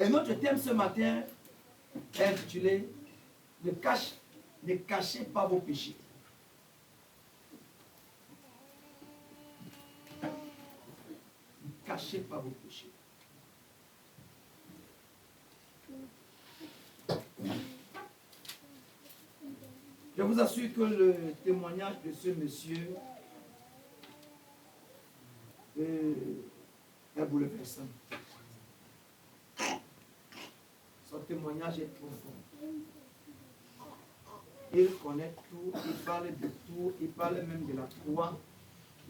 Et notre thème ce matin est intitulé « Ne cachez pas vos péchés ». Ne cachez pas vos péchés. Je vous assure que le témoignage de ce monsieur est bouleversant. Son témoignage est profond. Il connaît tout, il parle de tout, il parle même de la croix,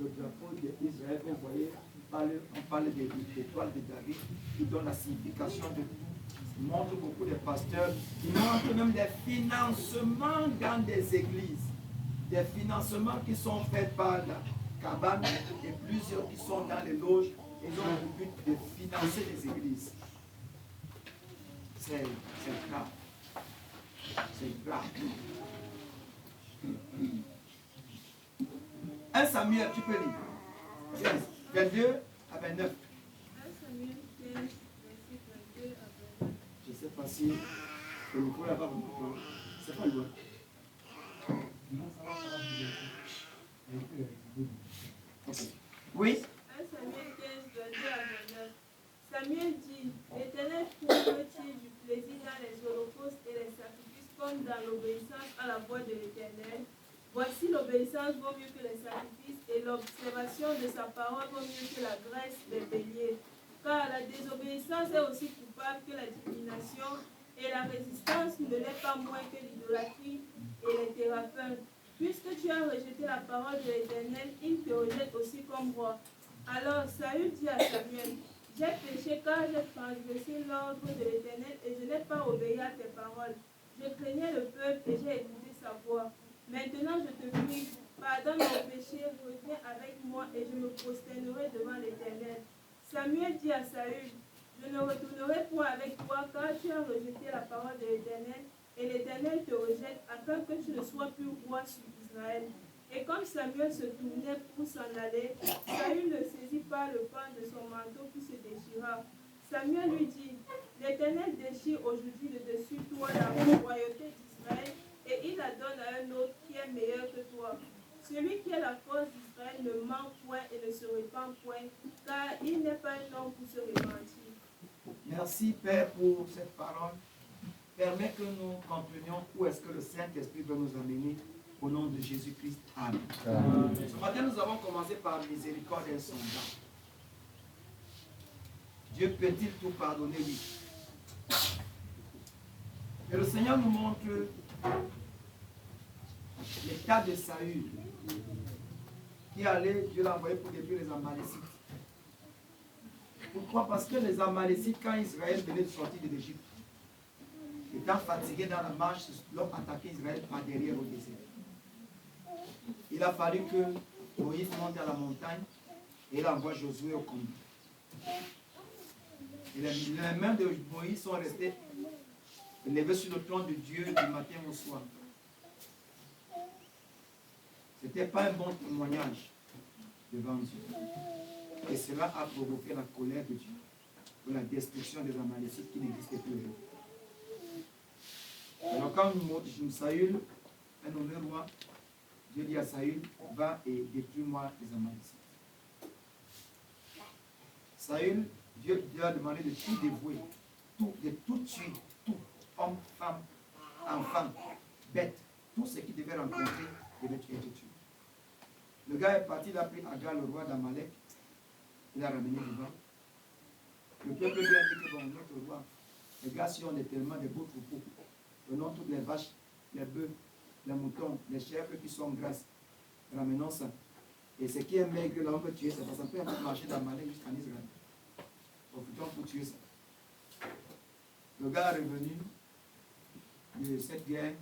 le drapeau d'Israël. Vous voyez, on parle de l'étoile de David, qui donne la signification de tout. Il montre beaucoup de pasteurs, il montre même des financements dans des églises, des financements qui sont faits par la cabane et plusieurs qui sont dans les loges et ils ont le but de financer les églises. C'est grave. C'est grave. 1 Samuel, tu peux lire. 22 à 29. 1 Samuel 15, verset 22 à 29. Je ne sais pas si le micro là-bas, c'est pas loin. Oui. 1 Samuel 15, 22 à 29. Samuel dit, l'Éternel trouve-t-il du plaisir dans les holocaustes et les sacrifices comme dans l'obéissance à la voix de l'Éternel? Voici l'obéissance vaut mieux que les sacrifices et l'observation de sa parole vaut mieux que la graisse des béliers. Car la désobéissance est aussi coupable que la divination et la résistance ne l'est pas moins que l'idolâtrie et les thérapeutes. Puisque tu as rejeté la parole de l'Éternel, il te rejette aussi comme roi. Alors Saül dit à Samuel, j'ai péché car j'ai transgressé l'ordre de l'Éternel et je n'ai pas obéi à tes paroles. Je craignais le peuple et j'ai écouté sa voix. Maintenant je te prie, pardonne mon péché, reviens avec moi et je me prosternerai devant l'Éternel. Samuel dit à Saül, je ne retournerai point avec toi car tu as rejeté la parole de l'Éternel et l'Éternel te rejette afin que tu ne sois plus roi sur Israël. Et comme Samuel se tournait pour s'en aller, Saül le saisit par le pan de son manteau qui se déchira. Samuel lui dit, l'Éternel déchire aujourd'hui de dessus toi la royauté d'Israël et il la donne à un autre qui est meilleur que toi. Celui qui est la force d'Israël ne ment point et ne se répand point, car il n'est pas un homme pour se repentir. Merci Père pour cette parole. Permets que nous comprenions où est-ce que le Saint-Esprit veut nous amener au nom de Jésus-Christ. Amen. Ce matin, nous avons commencé par miséricorde insondable. Dieu peut-il tout pardonner? Oui. Et le Seigneur nous montre l'état de Saül, qui allait, Dieu l'a envoyé pour détruire les Amalécites. Pourquoi? Parce que les Amalécites, quand Israël venait de sortir de l'Égypte, étant fatigués dans la marche, l'ont attaqué Israël par derrière au désert. Il a fallu que Moïse monte à la montagne et il envoie Josué au combat. Et les mains de Moïse sont restées levées sur le trône de Dieu du matin au soir. Ce n'était pas un bon témoignage devant Dieu. Et cela a provoqué la colère de Dieu pour la destruction des Amalécites qui n'existaient plus aujourd'hui. Alors quand Saül est nommé roi, Dieu dit à Saül, va et détruis-moi les Amalécites. Saül, Dieu lui a demandé de tout dévouer, de tout tuer, tout, homme, femme, enfant, bête, tout ce qu'il devait rencontrer, devait tuer, tout tuer. Le gars est parti, il a pris Agar, le roi d'Amalek, il l'a ramené devant. Le peuple lui a dit que bon, notre roi, les gars, si on est tellement de beaux troupeaux, prenons toutes les vaches, les bœufs, les moutons, les chèvres qui sont grasses, ramenons ça. Et ce qui est maigre, là, on peut tuer ça, parce qu'on peut marcher d'Amalek jusqu'en Israël. Profitons pour tuer ça. Le gars est revenu de cette guerre,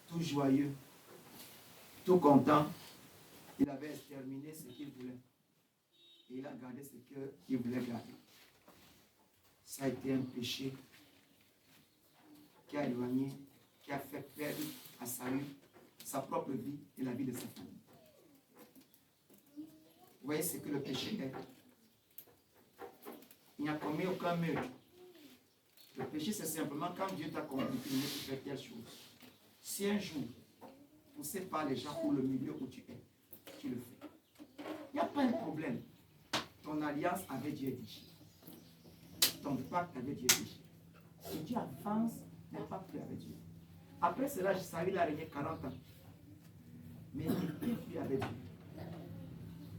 tout joyeux, tout content. Il avait exterminé ce qu'il voulait. Et il a gardé ce qu'il voulait garder. Ça a été un péché qui a éloigné, qui a fait perdre à Saül sa propre vie et la vie de sa famille. Vous voyez ce que le péché est. n'y a commis aucun meurtre. Le péché, c'est simplement quand Dieu t'a convaincu de faire telle chose. Si un jour, poussé par les gens pour le milieu où tu es, tu le fais. Il n'y a pas un problème. Ton alliance avec Dieu est déchirée. Ton pacte avec Dieu est déchiré. Et Dieu avance, n'a pas plus avec Dieu. Après cela, Saül a régné 40 ans. Mais il n'était plus avec Dieu.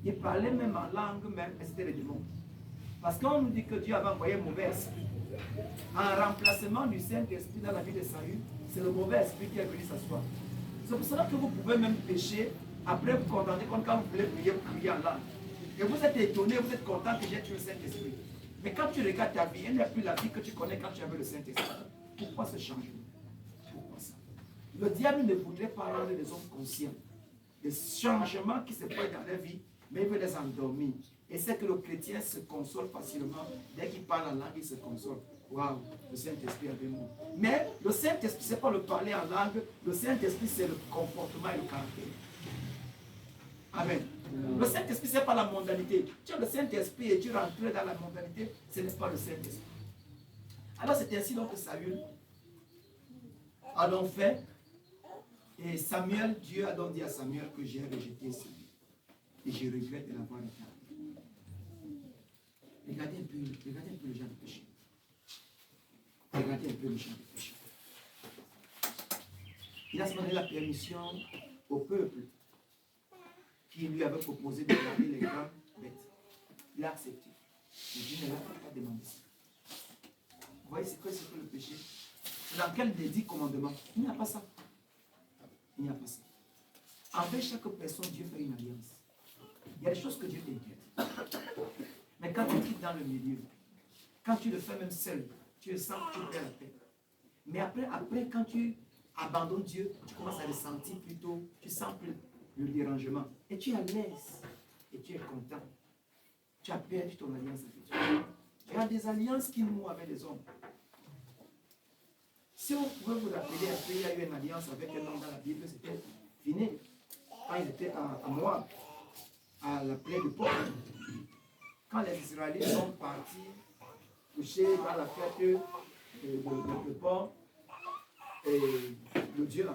Il parlait même en langue, même, et c'était le démon. Parce qu'on nous dit que Dieu avait envoyé un mauvais esprit. En remplacement du Saint-Esprit dans la vie de Saül, c'est le mauvais esprit qui est venu s'asseoir. C'est pour cela que vous pouvez même pécher, après vous contenter comme quand vous voulez prier, vous priez en langue. Et vous êtes étonné, vous êtes content que j'ai tué le Saint-Esprit. Mais quand tu regardes ta vie, elle n'est plus la vie que tu connais quand tu avais le Saint-Esprit. Pourquoi ce changement? Pourquoi ça? Le diable ne voudrait pas rendre les hommes conscients des changements qui se passent dans leur vie, mais il veut les endormir. Et c'est que le chrétien se console facilement. Dès qu'il parle en langue, il se console. Waouh, le Saint-Esprit avec moi. Mais le Saint-Esprit, ce n'est pas le parler en langue. Le Saint-Esprit, c'est le comportement et le caractère. Amen. Le Saint-Esprit, ce n'est pas la mondanité. Tu as le Saint-Esprit et tu rentres dans la mondanité, ce n'est pas le Saint-Esprit. Alors c'est ainsi donc que Saül a donc fait. Et Samuel, Dieu a donc dit à Samuel que j'ai rejeté celui. Et je regrette de l'avoir regardé. Regardez un peu le genre de péché. Regardez un peu le genre de péché. Il a demandé la permission au peuple qui lui avait proposé de garder les grandes bêtes. Il a accepté. Mais Dieu ne l'a pas demandé ça. Vous voyez c'est que le péché? C'est dans quel des 10 commandements? Il n'y a pas ça. Il n'y a pas ça. Avec chaque personne, Dieu fait une alliance. Il y a des choses que Dieu t'inquiète. Mais quand tu quittes dans le milieu, quand tu le fais même seul, tu sens que tu perds la paix. Mais après, quand tu abandonnes Dieu, tu commences à le sentir plutôt, tu sens plus le dérangement. Et tu es à l'aise. Et tu es content. Tu as perdu ton alliance avec Dieu. Il y a des alliances qui nous avec les hommes. Si vous pouvez vous rappeler, après il y a eu une alliance avec un homme dans la Bible, c'était fini. Quand il était à Moab, à la plaie de Pau. Quand les Israélites sont partis coucher dans la fête de Pau, et le Dieu,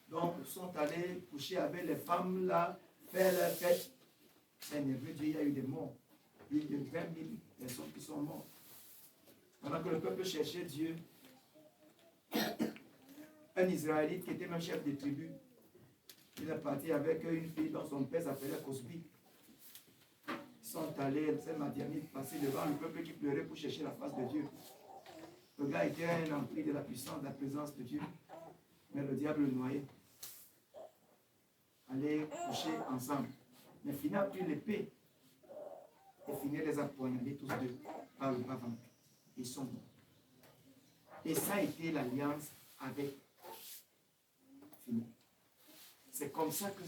donc sont allés coucher avec les femmes là, faire leur fête. Seigneur Dieu, il y a eu des morts. Il y a eu 20 000 personnes qui sont mortes. Pendant que le peuple cherchait Dieu, un Israélite qui était même chef de tribu, il est parti avec une fille dont son père s'appelait Cosbi. Ils sont allés, ces Madianites, passer devant le peuple qui pleurait pour chercher la face de Dieu. Le gars était un empris de la puissance, de la présence de Dieu. Mais le diable le noyait. Allaient coucher ensemble. Mais Phina a pris l'épée et Phina les a poignardés tous deux par le bas ventre. Ils sont morts. Et ça a été l'alliance avec Phina. C'est comme ça que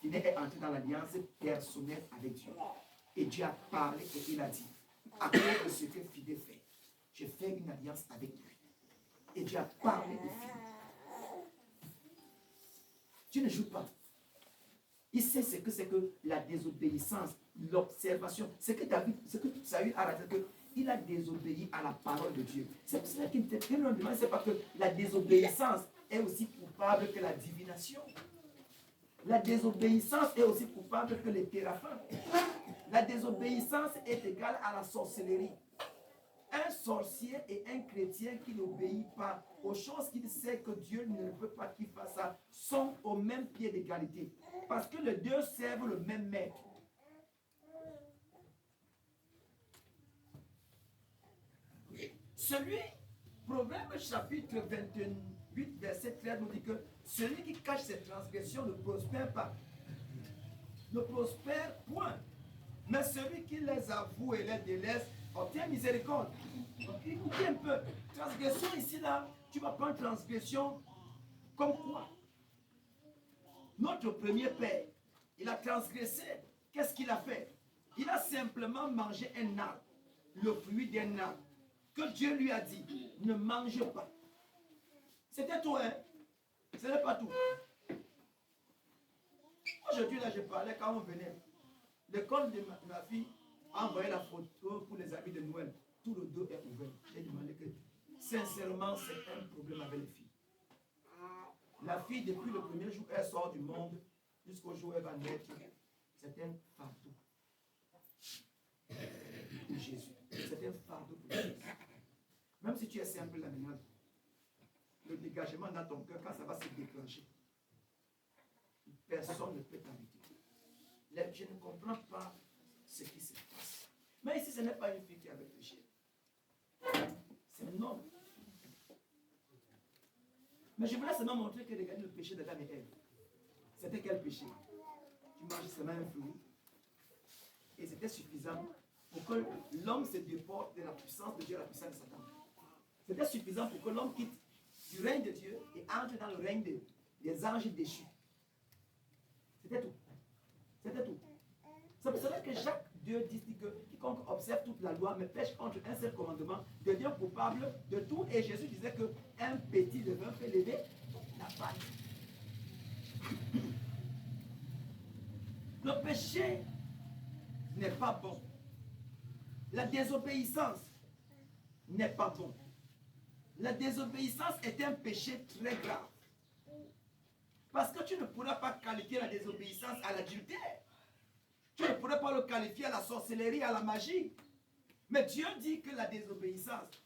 Phina est entré dans l'alliance personnelle avec Dieu. Et Dieu a parlé et il a dit, à cause de ce que Phina fait, je fais une alliance avec lui. Et Dieu a parlé de Phina. Dieu ne joue pas. Il sait ce que c'est que la désobéissance, l'observation. Ce que Saül a raté, qu'il a désobéi à la parole de Dieu. C'est pour cela qu'il me demande, c'est pas que la désobéissance est aussi coupable que la divination. La désobéissance est aussi coupable que les téraphins. La désobéissance est égale à la sorcellerie. Un sorcier et un chrétien qui n'obéit pas aux choses qu'il sait que Dieu ne veut pas qu'il fasse ça sont au même pied d'égalité. Parce que les deux servent le même maître. Celui, Proverbe chapitre 28, verset 13 nous dit que celui qui cache ses transgressions ne prospère pas. Ne prospère point. Mais celui qui les avoue et les délaisse obtient miséricorde. Donc écoutez un peu. Transgression ici, là, tu vas prendre transgression comme quoi? Notre premier père, il a transgressé. Qu'est-ce qu'il a fait? Il a simplement mangé un arbre, le fruit d'un arbre, que Dieu lui a dit, ne mange pas. C'était tout, hein? Ce n'est pas tout. Aujourd'hui, là, je parlais quand on venait. L'école de ma fille, a envoyé la photo pour les amis de Noël. Tout le dos est ouvert. J'ai demandé que, sincèrement, c'est un problème avec les filles. La fille, depuis le premier jour, elle sort du monde, jusqu'au jour où elle va naître, c'est un fardeau pour Jésus. C'est un fardeau pour Jésus. Même si tu es simple la maintenant, le dégagement dans ton cœur, quand ça va se déclencher, personne ne peut t'arrêter. Je ne comprends pas ce qui se passe. Mais ici, ce n'est pas une fille qui avait péché. C'est un homme. Mais je voulais seulement montrer que regardez le péché d'Adam et Ève. C'était quel péché? Tu manges seulement un fruit. Et c'était suffisant pour que l'homme se déporte de la puissance de Dieu à la puissance de Satan. C'était suffisant pour que l'homme quitte du règne de Dieu et entre dans le règne des anges déchus. C'était tout. C'était tout. C'est pour cela que Jacques 2 dit que quiconque observe toute la loi mais pêche contre un seul commandement devient coupable de tout. Et Jésus disait qu'un petit levain fait lever la pâte. Le péché n'est pas bon. La désobéissance n'est pas bon. La désobéissance est un péché très grave. Parce que tu ne pourras pas qualifier la désobéissance à l'adultère. Tu ne pourrais pas le qualifier à la sorcellerie, à la magie. Mais Dieu dit que la désobéissance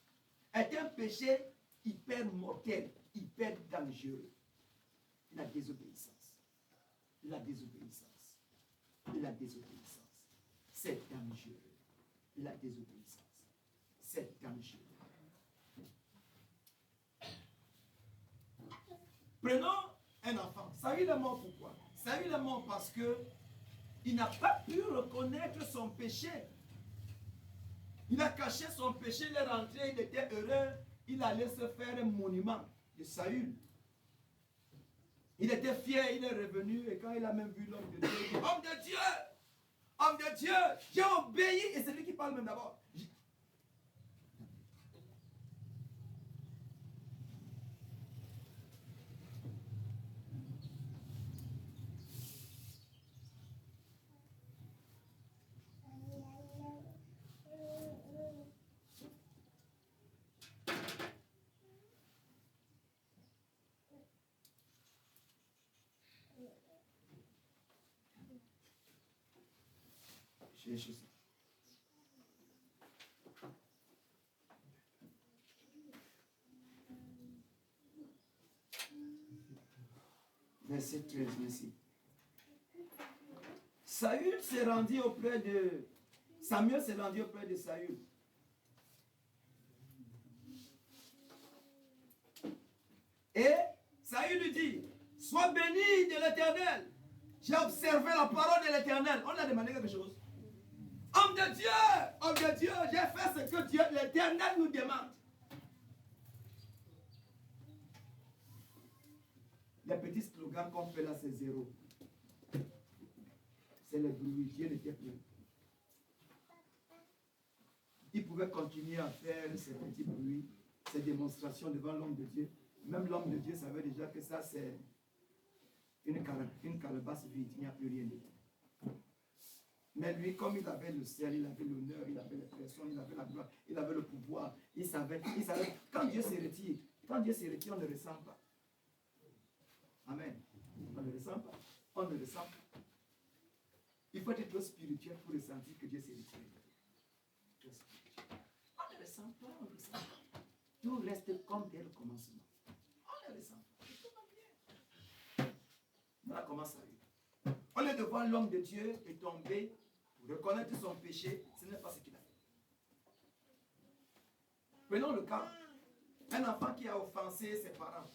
est un péché hyper mortel, hyper dangereux. La désobéissance. La désobéissance. La désobéissance. C'est dangereux. La désobéissance. C'est dangereux. Prenons un enfant. Saül est mort pourquoi? Saül est mort parce que il n'a pas pu reconnaître son péché. Il a caché son péché, il est rentré, il était heureux, il allait se faire un monument de Saül. Il était fier, il est revenu et quand il a même vu l'homme de Dieu, il dit, homme de Dieu, j'ai obéi. Et c'est lui qui parle même d'abord. Verset 13, merci. Saül s'est rendu auprès de... Samuel s'est rendu auprès de Saül. Et Saül lui dit, sois béni de l'Éternel. J'ai observé la parole de l'Éternel. On a demandé quelque chose. Homme de Dieu, j'ai fait ce que Dieu, l'Éternel nous demande. Les petits slogans qu'on fait là, c'est zéro. C'est le bruit. Dieu n'était plus. Il pouvait continuer à faire ces petits bruits, ces démonstrations devant l'homme de Dieu. Même l'homme de Dieu savait déjà que ça, c'est une calebasse vide. Il n'y a plus rien dedans. Mais lui, comme il avait le ciel, il avait l'honneur, il avait l'expression, il avait la gloire, il avait le pouvoir, il savait. Quand Dieu se retire, on ne ressent pas. Amen. On ne ressent pas. On ne ressent pas. Il faut être trop spirituel pour ressentir que Dieu s'est retiré. On ne ressent pas, on ne ressent pas. Tout reste comme dès le commencement. On ne ressent pas. Tout va bien. Voilà comment ça arrive. Au lieu de voir l'homme de Dieu est tombé pour reconnaître son péché, ce n'est pas ce qu'il a fait. Prenons le cas. Un enfant qui a offensé ses parents.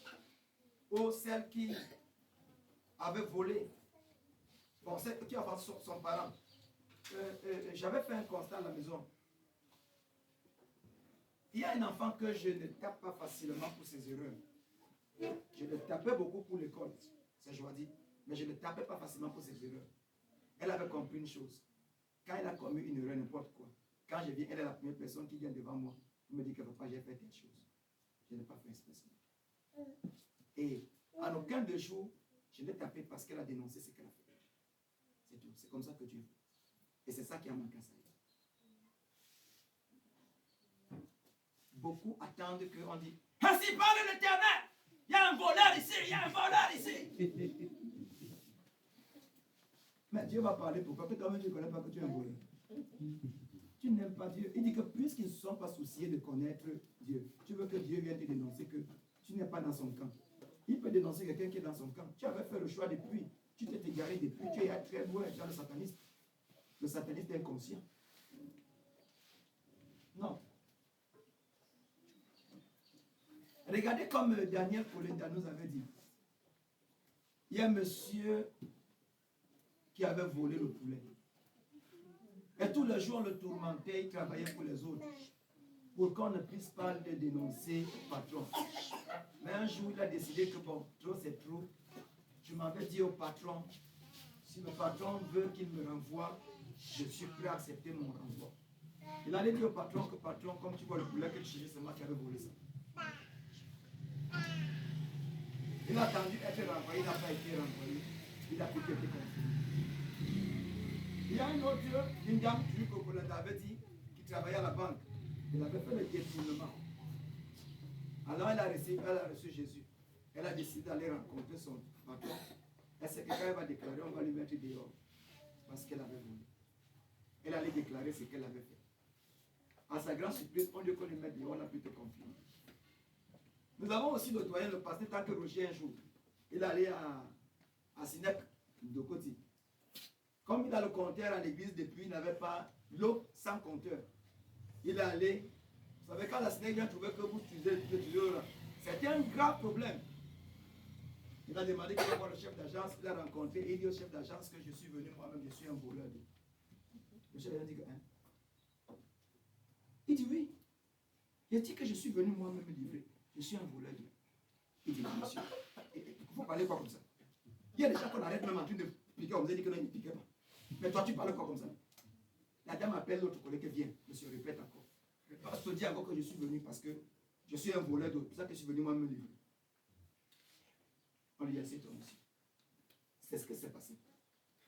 Ou celle qui avait volé. Bon, celle qui a offensé son parent. J'avais fait un constat à la maison. Il y a un enfant que je ne tape pas facilement pour ses erreurs. Je le tapais beaucoup pour l'école, c'est Joadi, mais je ne le tapais pas facilement pour ses erreurs. Elle avait compris une chose. Quand elle a commis une erreur, n'importe quoi, quand je viens, elle est la première personne qui vient devant moi. Elle me dit que papa, j'ai fait telle chose. Je n'ai pas fait expressément. Et en aucun de jours, je l'ai tapé parce qu'elle a dénoncé ce qu'elle a fait. C'est tout. C'est comme ça que Dieu veut. Et c'est ça qui a manqué à ça. beaucoup attendent qu'on dit ainsi parle l'Éternel. Il y a un voleur ici, il y a un voleur ici. Mais Dieu va parler pourquoi? Que toi-même tu ne connais pas que tu es un voleur. Tu n'aimes pas Dieu. Il dit que puisqu'ils ne se sont pas souciés de connaître Dieu, tu veux que Dieu vienne te dénoncer que tu n'es pas dans son camp. Il peut dénoncer quelqu'un qui est dans son camp. Tu avais fait le choix depuis. Tu t'es égaré depuis. Tu es très loin dans le satanisme. Le satanisme inconscient. Non. Regardez comme Daniel Colenda nous avait dit. Il y a un monsieur qui avait volé le poulet. Et tous les jours, on le tourmentait, il travaillait pour les autres. Pour qu'on ne puisse pas le dénoncer au patron. Mais un jour, il a décidé que bon, trop c'est trop. Je m'avais dit au patron, si le patron veut qu'il me renvoie, je suis prêt à accepter mon renvoi. Il allait dire au patron que patron, comme tu vois le poulet que tu cherchais, c'est moi qui avais volé ça. Il a attendu être renvoyé, il n'a pas été renvoyé. Il a pu être confirmé. Il y a une autre, une dame qu'on avait dit, qui travaillait à la banque. Elle avait fait le détournement. Alors elle a reçu Jésus. Elle a décidé d'aller rencontrer son patron. Elle sait que quand elle va déclarer, on va lui mettre dehors. Parce qu'elle avait volé. Elle allait déclarer ce qu'elle avait fait. À sa grande surprise, au lieu qu'on lui mette dehors, on a pu te confirmer. Nous avons aussi le doyen, le pasteur, tant que Roger un jour. Il allait à Sinec de Côte. Comme il a le compteur à l'église depuis, il n'avait pas l'eau sans compteur. Il est allé. Vous savez, quand la Sinec vient trouver que vous utilisez le c'était un grave problème. Il a demandé qu'il va voir le chef d'agence, il a rencontré, et il dit au chef d'agence que je suis venu moi-même, je suis un voleur. Le chef d'agence dit que, hein? Il dit oui. Il dit que je suis venu moi-même me livrer. Je suis un voleur. Il dit, monsieur, il faut parler quoi comme ça? Il y a des gens qu'on arrête même en train de piquer, on vous a dit que non, il ne piquait pas. Mais toi, tu parles quoi comme ça? La dame appelle l'autre collègue qui vient, monsieur, répète encore. Je te dis encore que je suis venu parce que je suis un voleur, c'est pour ça que je suis venu moi me livrer. On lui a dit, toi aussi. C'est ce qui s'est passé.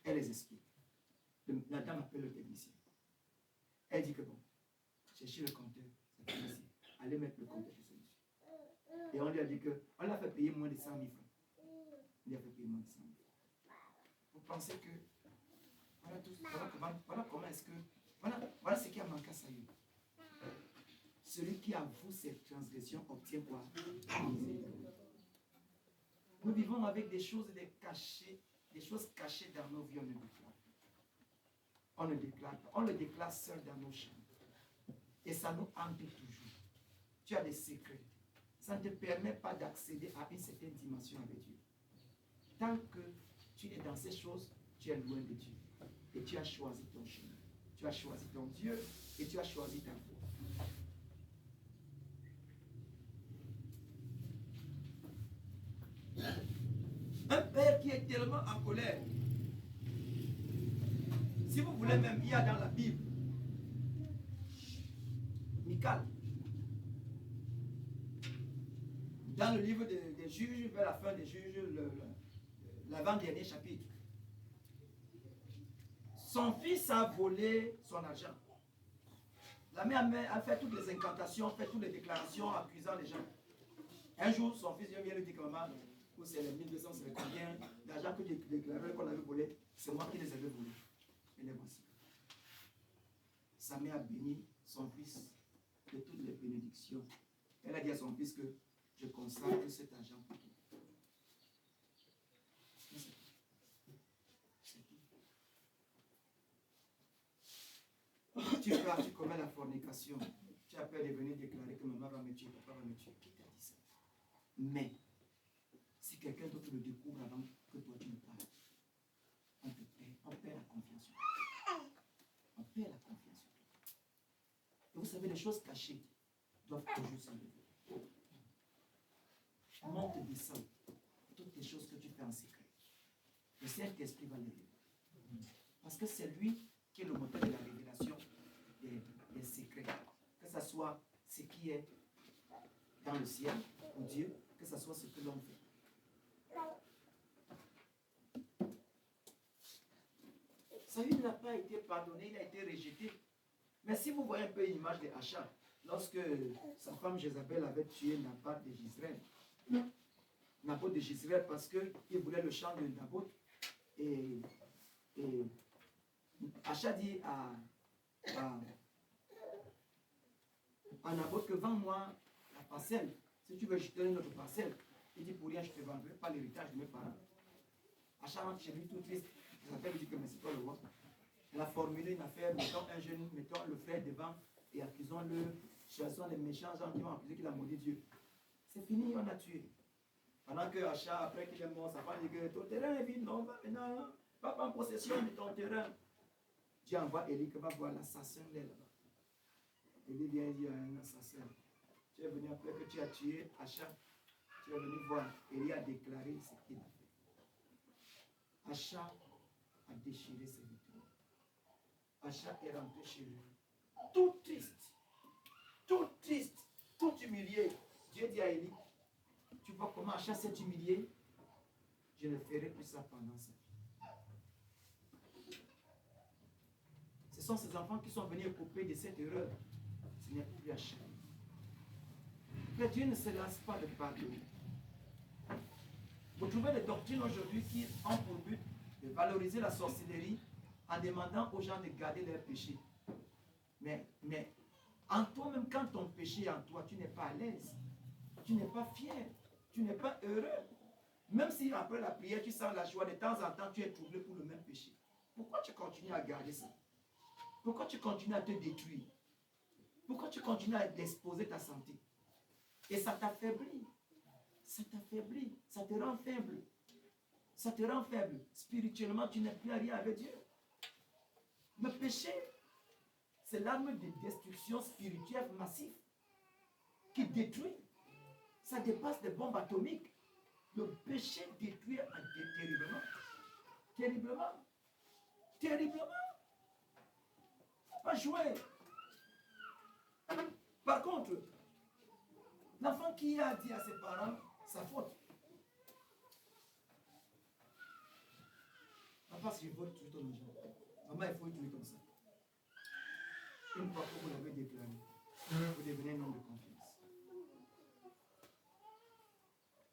Elle les explique. La dame appelle le technicien. Elle dit que bon, cherchez le compteur, c'est pas ici. Allez mettre le compteur chez celui-ci. Et on lui a dit que, on l'a fait payer moins de 100 000 francs. On lui a fait payer moins de 100 000 francs. Vous pensez que, voilà comment est-ce que, voilà ce qui a manqué à Saül. Celui qui avoue ses transgressions obtient quoi? Nous vivons avec des choses des choses cachées dans nos vies, on ne déclare pas. On ne déclare pas. On le déclare seul dans nos chambres. Et ça nous hante toujours. Tu as des secrets. Ça ne te permet pas d'accéder à une certaine dimension avec Dieu. Tant que tu es dans ces choses, tu es loin de Dieu. Et tu as choisi ton chemin. Tu as choisi ton Dieu et tu as choisi ta foi. Un père qui est tellement en colère. Si vous voulez même, il y a dans la Bible Michal. Dans le livre des juges, vers la fin des juges, l'avant-dernier chapitre. Son fils a volé son argent. La mère a fait toutes les incantations, fait toutes les déclarations accusant les gens. Un jour, son fils vient lui dire que maman, où c'est les 1200, c'est combien d'argent que tu déclarais qu'on avait volé, c'est moi qui les avais volés. Et les voici. Sa mère a béni son fils de toutes les bénédictions. Elle a dit à son fils que je consacre cet argent pour toi. Tu pars, tu commets la fornication. Tu as peur de venir déclarer que maman va me tuer, papa va me tuer. Qui t'a dit ça? Mais, si quelqu'un d'autre le découvre avant que toi tu ne parles, on perd la confiance sur toi. On perd la confiance sur toi. Et vous savez, les choses cachées doivent toujours s'enlever. Monte, descend. Toutes les choses que tu fais en secret. Le Saint-Esprit va les révéler. Parce que c'est lui qui est le moteur de la révélation des secrets. Que ce soit ce qui est dans le ciel, ou Dieu, que ce soit ce que l'on fait. Saül n'a pas été pardonné, il a été rejeté. Mais si vous voyez un peu l'image de Achab, lorsque sa femme Jézabel avait tué Naboth de Jezreel. Naboth de Jezreel parce qu'il voulait le champ de Naboth. Et Acha dit à Naboth que vends-moi la parcelle. Si tu veux, je te donne notre parcelle. Il dit pour rien, je ne te vendrai pas l'héritage de mes parents. Acha rentre chez lui tout triste. Jézabel lui dit que mais c'est toi le roi. Elle a formulé une affaire, mettons un jeune, mettons le frère devant et accusons-le. Chassons les méchants gens qui vont accuser qu'il a maudit Dieu. C'est fini, on a tué. Pendant que Acha, après qu'il est mort, sa femme dit que ton terrain est vide, non, va maintenant, va prendre possession de ton terrain. Dieu envoie Élie que va voir l'assassin là-bas. Élie vient dire à un assassin, tu es venu après que tu as tué Acha, tu es venu voir. Élie a déclaré ce qu'il a fait. Acha a déchiré ses vêtements. Acha est rentré chez lui, tout triste, tout humilié. Dieu dit à Élie, tu vois comment Acha s'est humilié? Je ne ferai plus ça pendant sa vie. Ce sont ces enfants qui sont venus couper de cette erreur. Ce n'est plus Acha. Mais Dieu ne se lasse pas de pardonner. Vous trouvez des doctrines aujourd'hui qui ont pour but de valoriser la sorcellerie en demandant aux gens de garder leurs péchés. Mais en toi-même, quand ton péché est en toi, tu n'es pas à l'aise. Tu n'es pas fier. Tu n'es pas heureux. Même si après la prière, tu sens la joie, de temps en temps, tu es troublé pour le même péché. Pourquoi tu continues à garder ça? Pourquoi tu continues à te détruire? Pourquoi tu continues à exposer ta santé? Et ça t'affaiblit. Ça t'affaiblit. Ça te rend faible. Ça te rend faible. Spirituellement, tu n'es plus à rien avec Dieu. Le péché, c'est l'arme de destruction spirituelle massive qui détruit. Ça dépasse des bombes atomiques. Le péché détruit terriblement. Terriblement. Terriblement. Faut pas jouer. Par contre, l'enfant qui a dit à ses parents sa faute. Papa, si je vole tuer ton argent. Maman, il faut tuer comme ça. Une fois que vous l'avez déclaré, vous devenez un homme de confiance.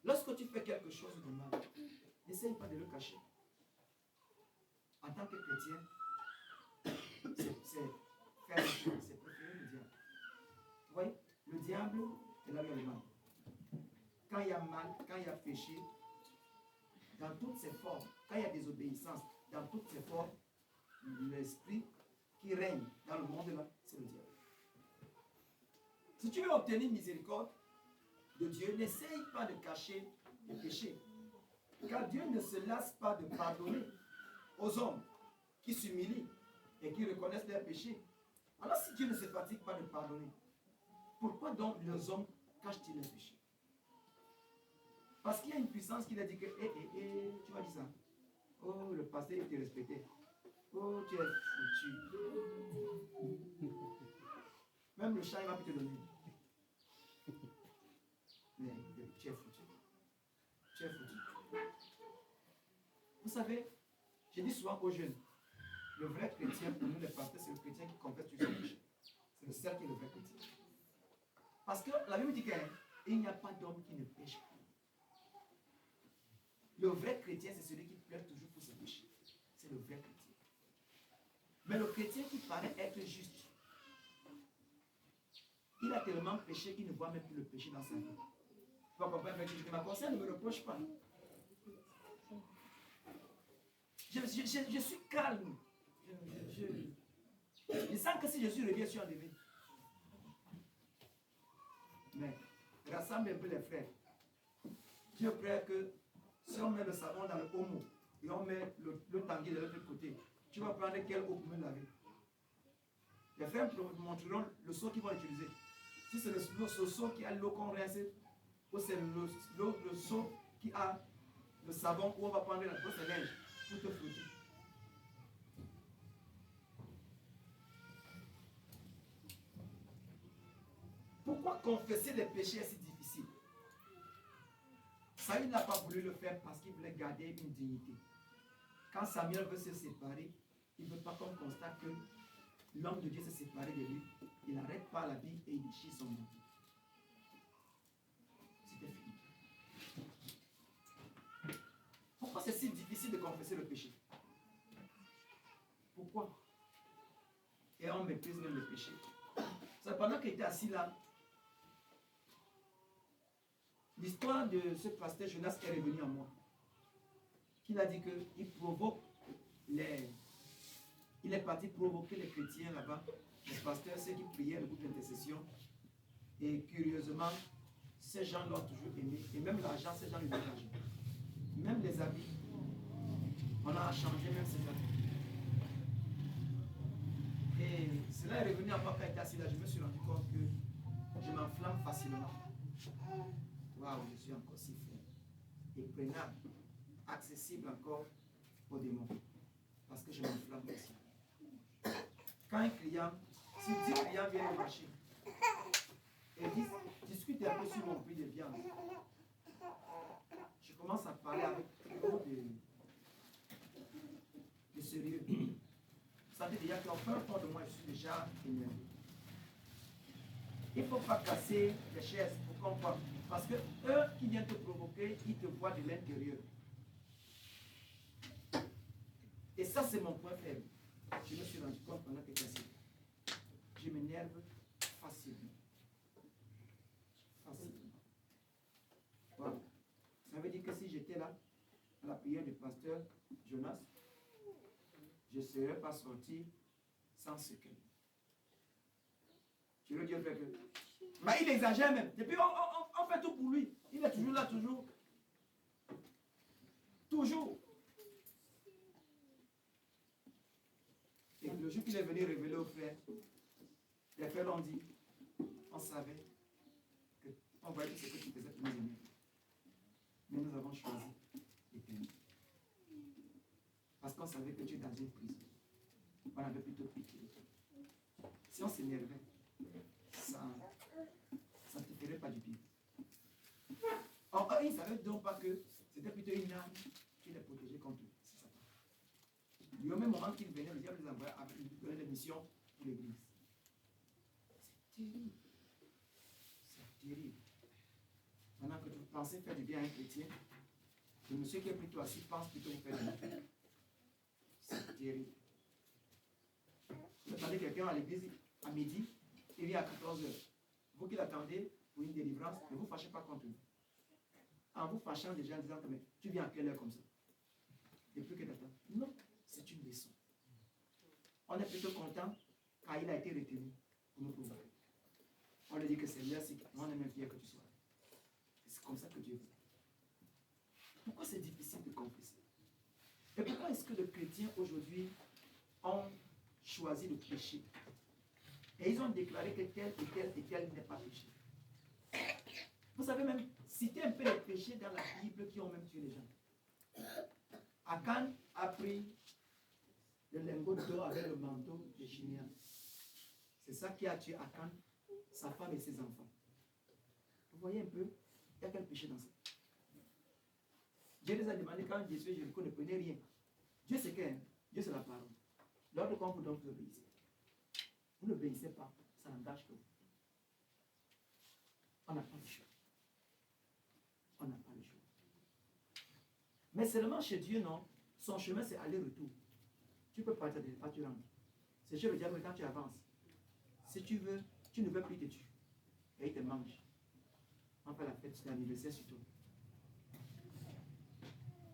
Lorsque tu fais quelque chose de mal, n'essaye pas de le cacher. En tant que chrétien, c'est faire c'est préférer le diable. Vous voyez, le diable est là où il y a le mal. Quand il y a mal, quand il y a péché, dans toutes ses formes, quand il y a désobéissance, dans toutes ses formes, l'esprit qui règne dans le monde là, c'est le diable. Si tu veux obtenir miséricorde de Dieu, n'essaye pas de cacher les péchés. Car Dieu ne se lasse pas de pardonner aux hommes qui s'humilient et qui reconnaissent leurs péchés. Alors si Dieu ne se fatigue pas de pardonner, pourquoi donc les hommes cachent-ils leurs péchés? Parce qu'il y a une puissance qui leur dit que, tu vas dire ça. Oh, le pasteur, il te respectait. Oh, tu es foutu. Même le chat, il va plus te donner. Mais tu es foutu. Tu es foutu. Vous savez, je dis souvent aux jeunes, le vrai chrétien, pour nous les pasteurs, c'est le chrétien qui confesse tout son péché. C'est le seul qui est le vrai chrétien. Parce que la Bible dit qu'il n'y a pas d'homme qui ne pêche pas. Le vrai chrétien, c'est celui qui pleure toujours pour ses péchés. C'est le vrai chrétien. Mais le chrétien qui paraît être juste, il a tellement péché qu'il ne voit même plus le péché dans sa vie. Tu vas comprendre que ma conscience ne me reproche pas. Je suis calme. Je sens que si je suis revenu, je suis enlevé. Mais rassemble un peu les frères. Dieu prie que si on met le savon dans le homo et on met le tanguy de l'autre côté, tu vas prendre quelle eau pour me laver? Les frères te montreront le seau qu'ils vont utiliser. Si c'est le seau qui a l'eau qu'on rince, ou c'est le seau qui a le savon où on va prendre la brosse à linge pour te frotter. Pourquoi confesser les péchés est si difficile? Saül n'a pas voulu le faire parce qu'il voulait garder une dignité. Quand Samuel veut se séparer, il ne veut pas qu'on constate que l'homme de Dieu s'est séparé de lui. Il n'arrête pas la Bible et il déchire son manteau. C'était fini. Pourquoi c'est si difficile de confesser le péché? Pourquoi? Et on méprise même le péché. C'est pendant qu'il était assis là, l'histoire de ce pasteur Jonas est revenue à moi. Qu'il a dit qu'il provoque les... Il est parti provoquer les chrétiens là-bas, les pasteurs, ceux qui priaient le groupe d'intercession. Et curieusement, ces gens l'ont toujours aimé. Et même l'argent, ces gens lui donnent l'argent. Même les habits. On a changé même ces habits. Et cela est revenu à moi quand il était assis là. Je me suis rendu compte que je m'enflamme facilement. Waouh, je suis encore si fort. Et prenable, accessible encore aux démons. Parce que je m'enflamme aussi. Quand un client, si 10 clients viennent au marché et discutent un peu sur mon prix de viande, je commence à parler avec trop de sérieux. Ça veut dire qu'en fin de compte de moi, je suis déjà énervé. Il ne faut pas casser les chaises pour comprendre. Parce que eux qui viennent te provoquer, ils te voient de l'intérieur. Et ça, c'est mon point faible. Je me suis rendu compte pendant que j'étais assis. Je m'énerve facilement. Facilement. Voilà. Ça veut dire que si j'étais là, à la prière du pasteur Jonas, je ne serais pas sorti sans secret. Je veux dire que... Mais il exagère même. Depuis, on fait tout pour lui. Il est toujours là, toujours. Toujours. Et le jour qu'il est venu révéler aux frères, les frères l'ont dit, on savait qu'on voyait tout ce que tu faisais pour nous aimer. Mais nous avons choisi d'éteindre. Parce qu'on savait que tu es dans une prison. On avait plutôt pitié. Si on s'énervait, ça ne te ferait pas du bien. Or, eux, ils ne savaient donc pas que c'était plutôt une arme qui les protégeait contre Satan. Et au même moment qu'ils venaient, le diable les envoyait à lui donner des missions pour l'église. C'est terrible. C'est terrible. Maintenant que tu pensais faire du bien à un chrétien, le monsieur qui est plutôt assis pense plutôt vous faire du bien. C'est terrible. Vous attendez quelqu'un à l'église à midi, il vient à 14 h. Vous qui l'attendez pour une délivrance, ne vous fâchez pas contre lui. En vous fâchant déjà en disant que mais, tu viens à quelle heure comme ça? Et plus que d'attendre. Non, c'est une leçon. On est plutôt content quand il a été retenu pour nous provoquer. On lui dit que c'est merci, on est même fier que tu sois là. C'est comme ça que Dieu veut. Pourquoi c'est difficile de confesser? Et pourquoi est-ce que les chrétiens aujourd'hui ont choisi le péché? Et ils ont déclaré que tel et tel et tel n'est pas péché. Vous savez même citer un peu les péchés dans la Bible qui ont même tué les gens. Akan a pris le lingot d'or avec le manteau de Chinéa. C'est ça qui a tué Akan, sa femme et ses enfants. Vous voyez un peu, il y a quel péché dans ça? Dieu les a demandé quand Jésus et Jéricho ne prenaient rien. Dieu c'est qu'un, Dieu c'est la parole. L'ordre qu'on vous donne, vous obéissez. Vous n'obéissez pas, ça n'engage que vous. On n'a pas le choix. On n'a pas le choix. Mais seulement chez Dieu, non. Son chemin, c'est aller-retour. Tu peux partir de pas tu rentres. C'est chez le diable quand tu avances. Si tu veux, tu ne veux plus te tuer. Et il te mange. On fait la fête, c'est l'anniversaire sur toi.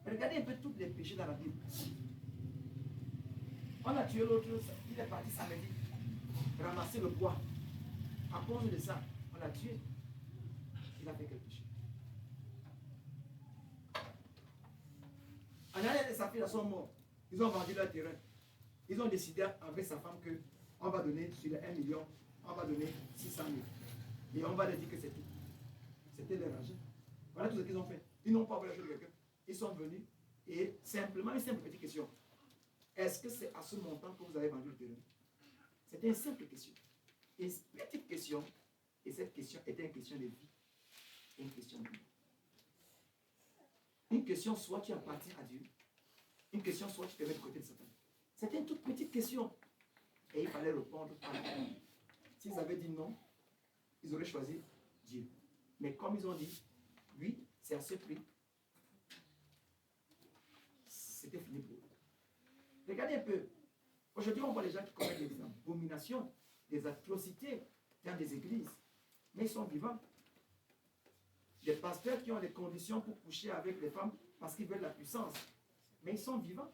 Regardez un peu tous les péchés dans la Bible. On a tué l'autre, il est parti samedi, ramasser le bois. À cause de ça, on l'a tué. Il a fait quel péché? Ananias et Saphira sont morts. Ils ont vendu leur terrain. Ils ont décidé avec sa femme qu'on va donner sur les 1 million, on va donner 600 000. Et on va leur dire que c'est tout. C'était leur argent. Voilà tout ce qu'ils ont fait. Ils n'ont pas voulu acheter quelqu'un. Ils sont venus et simplement, une simple petite question. Est-ce que c'est à ce montant que vous avez vendu le terrain? C'était une simple question. Une petite question. Et cette question était une question de vie. Et une question de mort. Une question, soit tu appartiens à Dieu. Une question, soit tu te mets du côté de Satan. C'était une toute petite question. et il fallait répondre par la foi. S'ils avaient dit non, ils auraient choisi Dieu. Mais comme ils ont dit oui, c'est à ce prix, c'était fini pour eux. Regardez un peu. Aujourd'hui, on voit les gens qui commettent des abominations, des atrocités dans des églises. Mais ils sont vivants. Des pasteurs qui ont des conditions pour coucher avec les femmes parce qu'ils veulent la puissance. Mais ils sont vivants.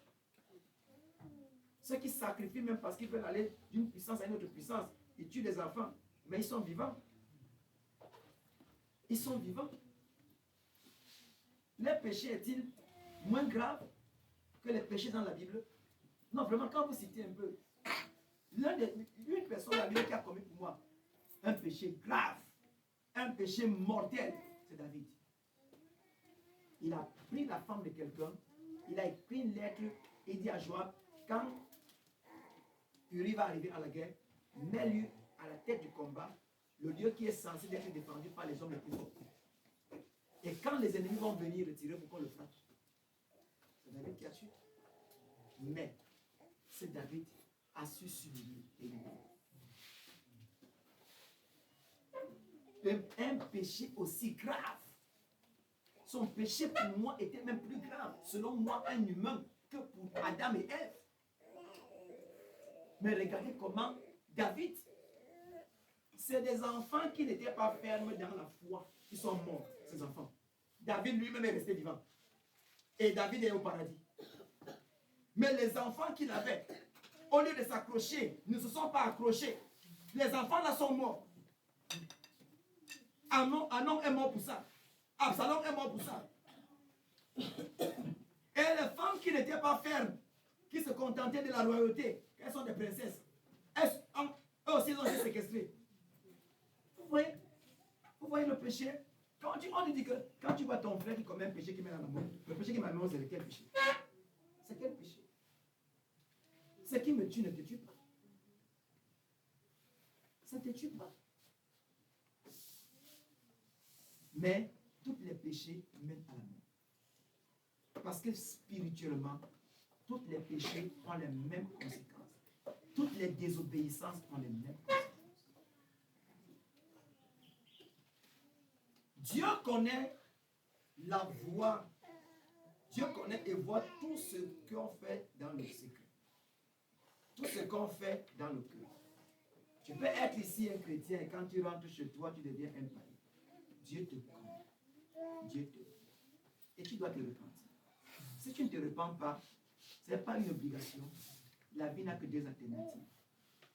Ceux qui sacrifient même parce qu'ils veulent aller d'une puissance à une autre puissance. Ils tuent des enfants. Mais ils sont vivants. Ils sont vivants. Les péchés est-il moins grave que les péchés dans la Bible? Non, vraiment, quand vous citez un peu, une personne dans la Bible qui a commis pour moi un péché grave, un péché mortel, c'est David. Il a pris la femme de quelqu'un, il a écrit une lettre et dit à Joab, quand Uri va arriver à la guerre, mets-lui à la tête du combat, le lieu qui est censé être défendu par les hommes les plus forts. Et quand les ennemis vont venir retirer pour qu'on le frappe, c'est David qui a tué. Mais c'est David a su subir un péché aussi grave. Son péché pour moi était même plus grave, selon moi, un humain, que pour Adam et Ève. Mais regardez comment David, c'est des enfants qui n'étaient pas fermes dans la foi. Ils sont morts, ces enfants. David lui-même est resté vivant. Et David est au paradis. Mais les enfants qu'il avait, au lieu de s'accrocher, ne se sont pas accrochés. Les enfants là sont morts. Amnon est mort pour ça. Absalom est mort pour ça. Et les femmes qui n'étaient pas fermes, qui se contentaient de la royauté, elles sont des princesses. Eux aussi, ils ont été séquestrés. Vous voyez le péché? On te dit que quand tu vois ton frère qui commet un péché qui met dans la mort, le péché qui m'a mis, c'est lequel péché? C'est quel péché? Ce qui me tue ne te tue pas. Ça ne te tue pas. Mais tous les péchés mènent à la mort. Parce que spirituellement, tous les péchés ont les mêmes conséquences. Toutes les désobéissances ont les mêmes conséquences. Dieu connaît la voie. Dieu connaît et voit tout ce qu'on fait dans le secret. Tout ce qu'on fait dans le cœur. Tu peux être ici un chrétien et quand tu rentres chez toi, tu deviens un païen. Dieu te connaît. Dieu te connaît. Et tu dois te repentir. Si tu ne te repens pas, ce n'est pas une obligation. La vie n'a que deux alternatives.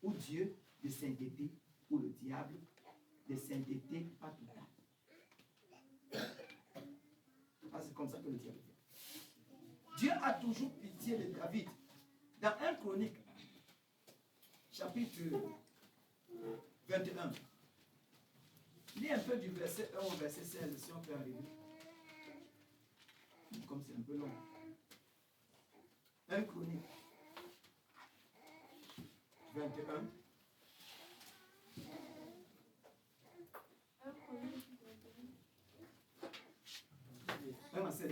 Ou Dieu de sainteté, ou le diable de sainteté pas totale. Ah, c'est comme ça que le diable vient. Dieu a toujours pitié de David. Dans 1 Chronique, chapitre 21, lis un peu du verset 1 au verset 16, si on peut arriver. Comme c'est un peu long. 1 Chronique 21. 1 à 16.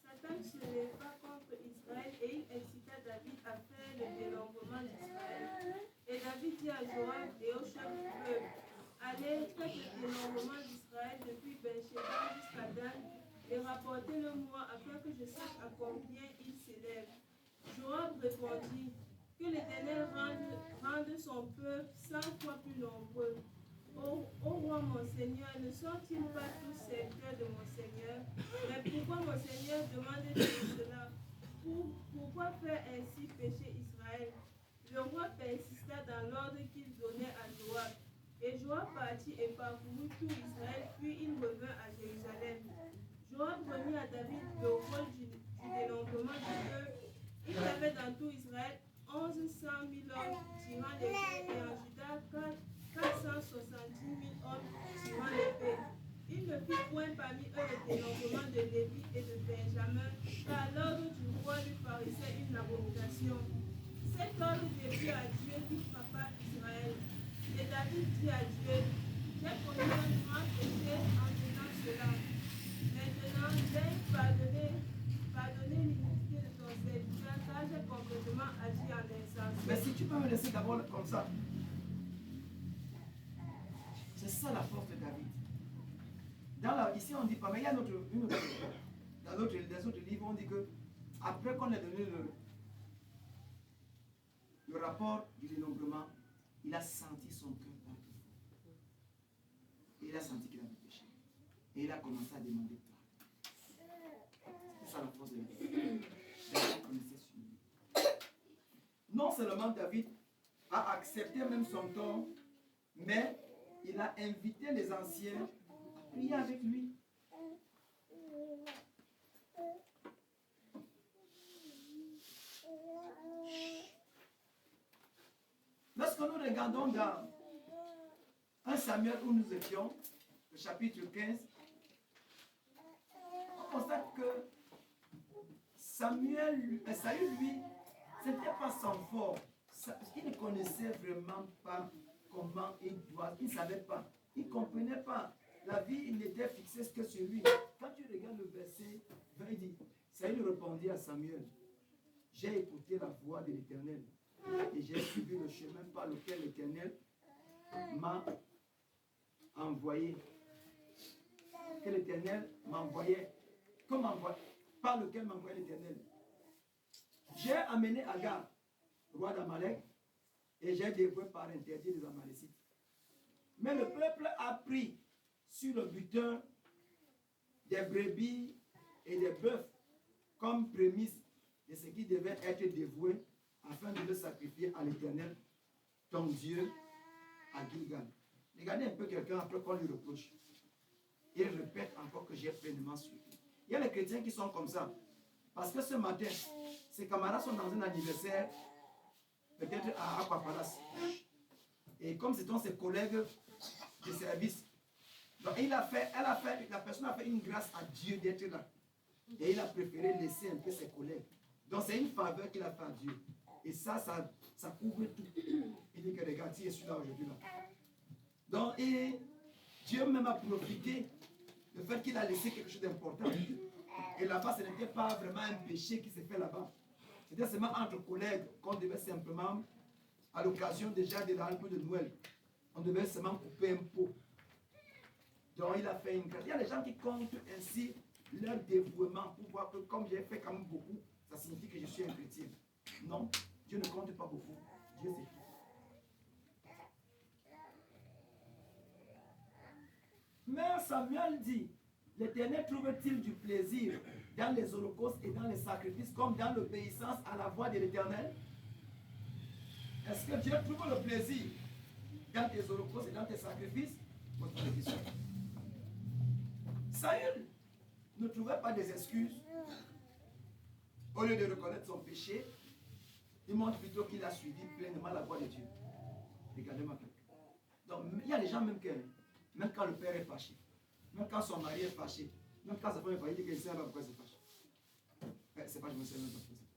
Satan se leva contre Israël et il incita David à faire le dénombrement d'Israël. Et David dit à Joab et au chef du peuple, allez, faites le dénombrement d'Israël depuis Beersheba jusqu'à Dan et rapportez-le-moi afin que je sache à combien il s'élève. Joab répondit, que l'Éternel rende son peuple 100 fois plus nombreux. Ô roi mon Seigneur, ne sont-ils pas tous serviteurs de mon Seigneur? Mais pourquoi mon Seigneur demande-t-il cela? Pourquoi faire ainsi pécher Israël? Le roi persista dans l'ordre qu'il donnait à Joab. Et Joab partit et parcourut tout Israël, puis il revint à Jérusalem. Joab remit à David le rôle du dénombrement du peuple. Il y avait dans tout Israël 1100 000 hommes tirant l'épée et en Juda 470 000 hommes tirant l'épée. Il ne fit point parmi eux le dénombrement de Lévi et de Benjamin, car l'ordre du roi lui paraissait une abomination. Cet ordre déplut à Dieu qui frappa Israël. Et David dit à Dieu, j'ai commis un grand péché en faisant cela. Maintenant, viens pardonner l'iniquité de ton serviteur, car j'ai complètement agi en laisser d'abord comme ça. C'est ça la force de David. Ici, on dit pas, mais il y a une autre dans les autres livres, on dit que après qu'on ait donné le rapport du dénombrement, il a senti son cœur battre fort. Et il a senti qu'il avait péché. Et il a commencé à demander pardon. C'est ça la force de David. David connaissait sur lui. Non seulement David a accepté même son tort, mais il a invité les anciens à prier avec lui. Lorsque nous regardons dans 1 Samuel où nous étions, le chapitre 15, on constate que Saül, lui, ce n'était pas son fort. Il ne connaissait vraiment pas comment il doit. Il ne savait pas. Il ne comprenait pas. La vie, il n'était fixé que sur lui. Quand tu regardes le verset 20, il dit, Saül répondit à Samuel, j'ai écouté la voix de l'Éternel et j'ai suivi le chemin par lequel l'Éternel m'a envoyé. Que l'Éternel m'envoyait. Par lequel m'envoyait l'Éternel. J'ai amené Agar, roi d'Amalek, et j'ai dévoué par interdit les Amalécites. Mais le peuple a pris sur le butin des brebis et des bœufs comme prémisse de ce qui devait être dévoué afin de le sacrifier à l'Éternel, ton Dieu, à Gilgal. Regardez un peu quelqu'un après qu'on lui reproche. Il répète encore que j'ai pleinement suivi. Il y a les chrétiens qui sont comme ça. Parce que ce matin, ses camarades sont dans un anniversaire, peut-être à Aquapalas. Et comme ce sont ses collègues de service, donc la personne a fait une grâce à Dieu d'être là. Et il a préféré laisser un peu ses collègues. Donc c'est une faveur qu'il a fait à Dieu. Et ça couvre tout. Il dit que regarde, si je suis là aujourd'hui là. Donc, et Dieu même a profité du fait qu'il a laissé quelque chose d'important. Et là-bas, ce n'était pas vraiment un péché qui s'est fait là-bas. C'était seulement entre collègues qu'on devait simplement, à l'occasion déjà de l'album de Noël, on devait seulement couper un pot. Donc il a fait une grâce. Il y a des gens qui comptent ainsi leur dévouement pour voir que comme j'ai fait quand même beaucoup, ça signifie que je suis un chrétien. Non, Dieu ne compte pas beaucoup. Dieu c'est tout. Mais Samuel dit, l'Éternel trouve-t-il du plaisir dans les holocaustes et dans les sacrifices comme dans l'obéissance à la voix de l'Éternel? Est-ce que Dieu trouve le plaisir dans tes holocaustes et dans tes sacrifices? Pose-moi la question. Saül ne trouvait pas des excuses. Au lieu de reconnaître son péché, il montre plutôt qu'il a suivi pleinement la voix de Dieu. Regardez-moi quelqu'un. Donc, il y a des gens même quand le père est fâché, même quand son mari est fâché, même quand sa femme est fâchée, il dit qu'il ne sait pas pourquoi c'est fâché. C'est pas, je ne sais même pas pourquoi c'est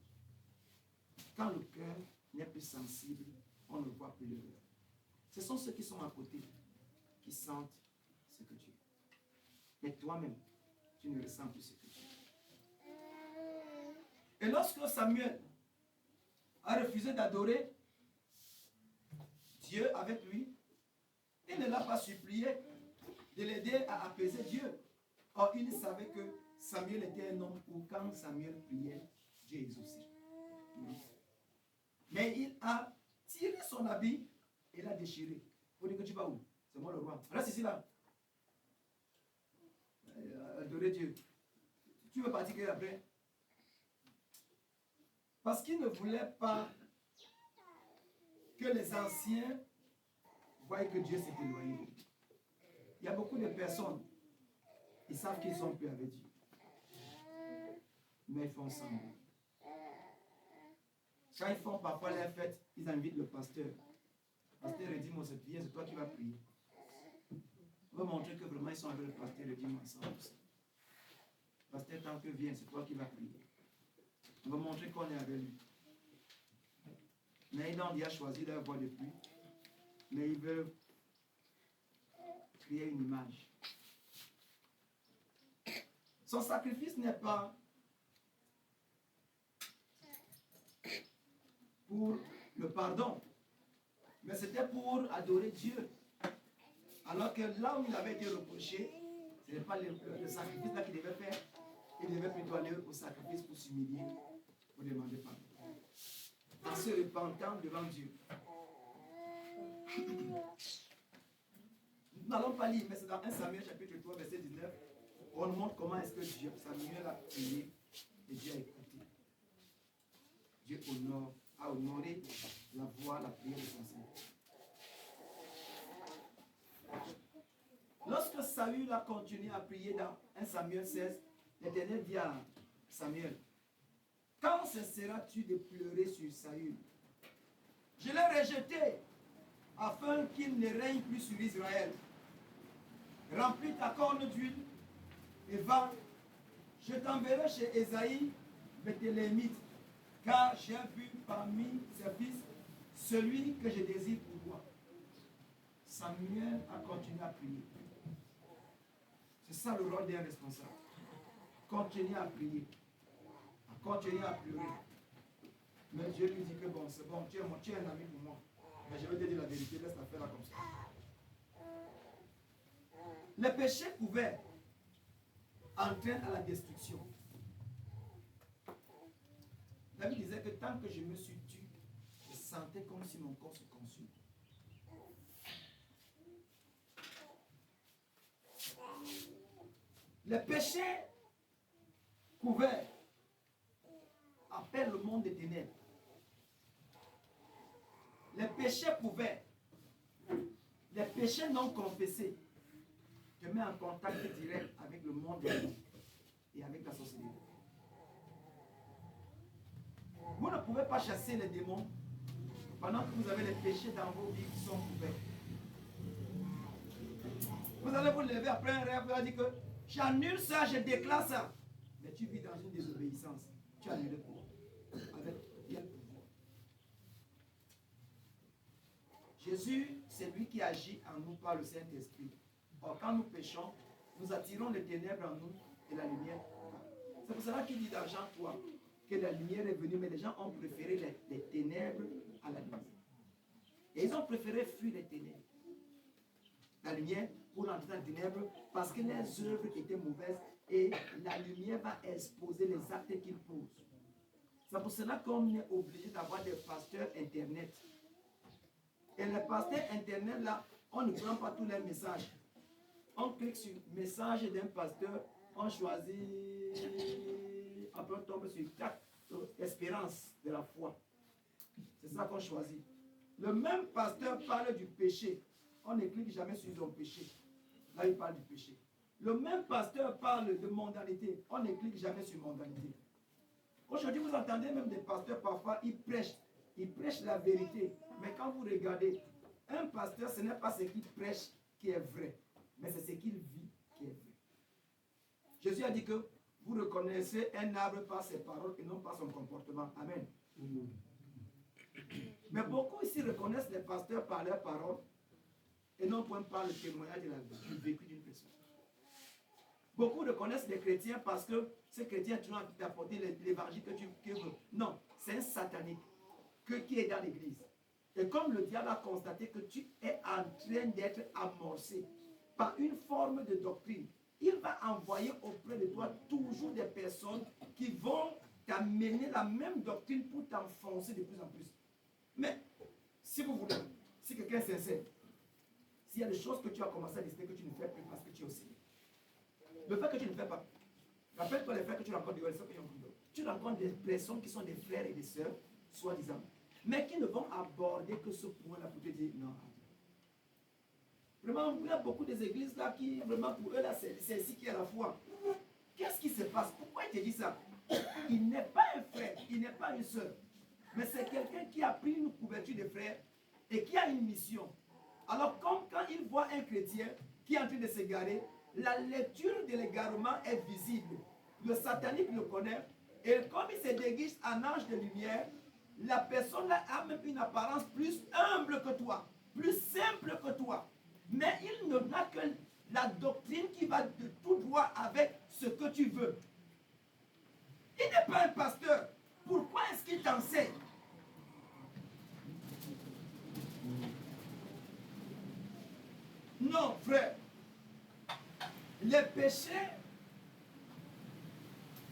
fâché. Quand le cœur n'est plus sensible, on ne voit plus le cœur. Ce sont ceux qui sont à côté qui sentent ce que tu es. Mais toi-même, tu ne ressens plus ce que tu es. Et lorsque Samuel a refusé d'adorer Dieu avec lui, il ne l'a pas supplié de l'aider à apaiser Dieu. Or, il savait que Samuel était un homme où quand Samuel priait, Dieu exauçait. Mais il a tiré son habit et l'a déchiré. Pour dire que tu vas où? C'est moi le roi. Reste ici là. Adorer Dieu. Tu veux partir après? Parce qu'il ne voulait pas que les anciens voient que Dieu s'est éloigné. Il y a beaucoup de personnes, ils savent qu'ils sont plus avec Dieu. Mais ils font semblant. Quand ils font parfois les fêtes, ils invitent le pasteur. Le pasteur dit, moi c'est toi qui vas prier. On va montrer que vraiment ils sont avec le pasteur et dit, ensemble. Le pasteur, tant que vient, c'est toi qui vas prier. On va montrer qu'on est avec lui. Mais il a choisi leur voie de pluie. Mais ils veulent créer une image. Son sacrifice n'est pas pour le pardon. Mais c'était pour adorer Dieu. Alors que là où il avait été reproché, ce n'est pas le sacrifice là qu'il devait faire. Il devait plutôt aller au sacrifice pour s'humilier, pour demander pardon. En se repentant devant Dieu. Nous n'allons pas lire, mais c'est dans 1 Samuel chapitre 3, verset 19. On nous montre comment est-ce que Dieu, Samuel a prié et Dieu a écouté. Dieu a honoré la voix, la prière de son Seigneur. Lorsque Saül a continué à prier dans 1 Samuel 16, l'Éternel dit à Samuel, quand cesseras-tu de pleurer sur Saül? Je l'ai rejeté afin qu'il ne règne plus sur Israël. Remplis ta corne d'huile et va. Je t'enverrai chez Ésaïe, Béthélémite, car j'ai vu parmi ses fils celui que je désire pour toi. Samuel a continué à prier. C'est ça le rôle d'un responsable. Continuer à prier. À continuer à pleurer. Mais Dieu lui dit que bon, c'est bon, tu es un ami pour moi. Mais je vais te dire la vérité, laisse la faire là comme ça. Le péché couvert entraîne à la destruction. David disait que tant que je me suis tué, je sentais comme si mon corps se consume. Le péché couvert appelle le monde des ténèbres. Les péchés couverts, les péchés non confessés, te met en contact direct avec le monde des ténèbres et avec la société. Vous ne pouvez pas chasser les démons pendant que vous avez les péchés dans vos vies qui sont couverts. Vous allez vous lever après un rêve, vous allez dire que j'annule ça, je déclare ça. Mais tu vis dans une désobéissance. Tu annules quoi? Avec quel pouvoir? Jésus, c'est lui qui agit en nous par le Saint-Esprit. Or, quand nous péchons, nous attirons les ténèbres en nous et la lumière. C'est pour cela qu'il dit dans Jean 3 que la lumière est venue, mais les gens ont préféré les ténèbres à la lumière. Et ils ont préféré fuir les ténèbres. La lumière pour entrer dans les ténèbres parce que les œuvres étaient mauvaises et la lumière va exposer les actes qu'ils posent. C'est pour cela qu'on est obligé d'avoir des pasteurs internet. Et les pasteurs internet là, on ne prend pas tous les messages. On clique sur le message d'un pasteur, on choisit, après on tombe sur 4 espérances de la foi. C'est ça qu'on choisit. Le même pasteur parle du péché. On ne clique jamais sur son péché. Là, il parle du péché. Le même pasteur parle de mondanité. On ne clique jamais sur mondanité. Aujourd'hui, vous entendez même des pasteurs, parfois, ils prêchent la vérité. Mais quand vous regardez, un pasteur, ce n'est pas ce qu'il prêche qui est vrai, mais c'est ce qu'il vit qui est vrai. Jésus a dit que vous reconnaissez un arbre par ses paroles et non par son comportement. Amen. Mais beaucoup ici reconnaissent les pasteurs par leurs paroles et non point par le témoignage du vécu d'une personne. Beaucoup reconnaissent les chrétiens parce que ces chrétiens ont envie d'apporter l'évangile que tu veux. Non, c'est un satanique qui est dans l'église. Et comme le diable a constaté que tu es en train d'être amorcé par une forme de doctrine, il va envoyer auprès de toi toujours des personnes qui vont t'amener la même doctrine pour t'enfoncer de plus en plus. Mais si vous voulez, si quelqu'un est sincère, s'il y a des choses que tu as commencé à décider que tu ne fais plus parce que tu es au Seigneur, le fait que tu ne fais pas, rappelle-toi les frères que tu rencontres, tu rencontres des personnes qui sont des frères et des sœurs, soi-disant, mais qui ne vont aborder que ce point-là pour te dire non. Vraiment, il y a beaucoup des églises là qui, vraiment, pour eux, là, c'est ici qui est la foi. Qu'est-ce qui se passe? Pourquoi il te dit ça? Il n'est pas un frère, il n'est pas une sœur, mais c'est quelqu'un qui a pris une couverture de frère et qui a une mission. Alors, comme quand il voit un chrétien qui est en train de s'égarer, la lecture de l'égarement est visible. Le satanique le connaît. Et comme il se déguise en ange de lumière, la personne là a même une apparence plus humble que toi, plus simple que toi. Mais il n'a que la doctrine qui va de tout droit avec ce que tu veux. Il n'est pas un pasteur. Pourquoi est-ce qu'il t'enseigne? Les péchés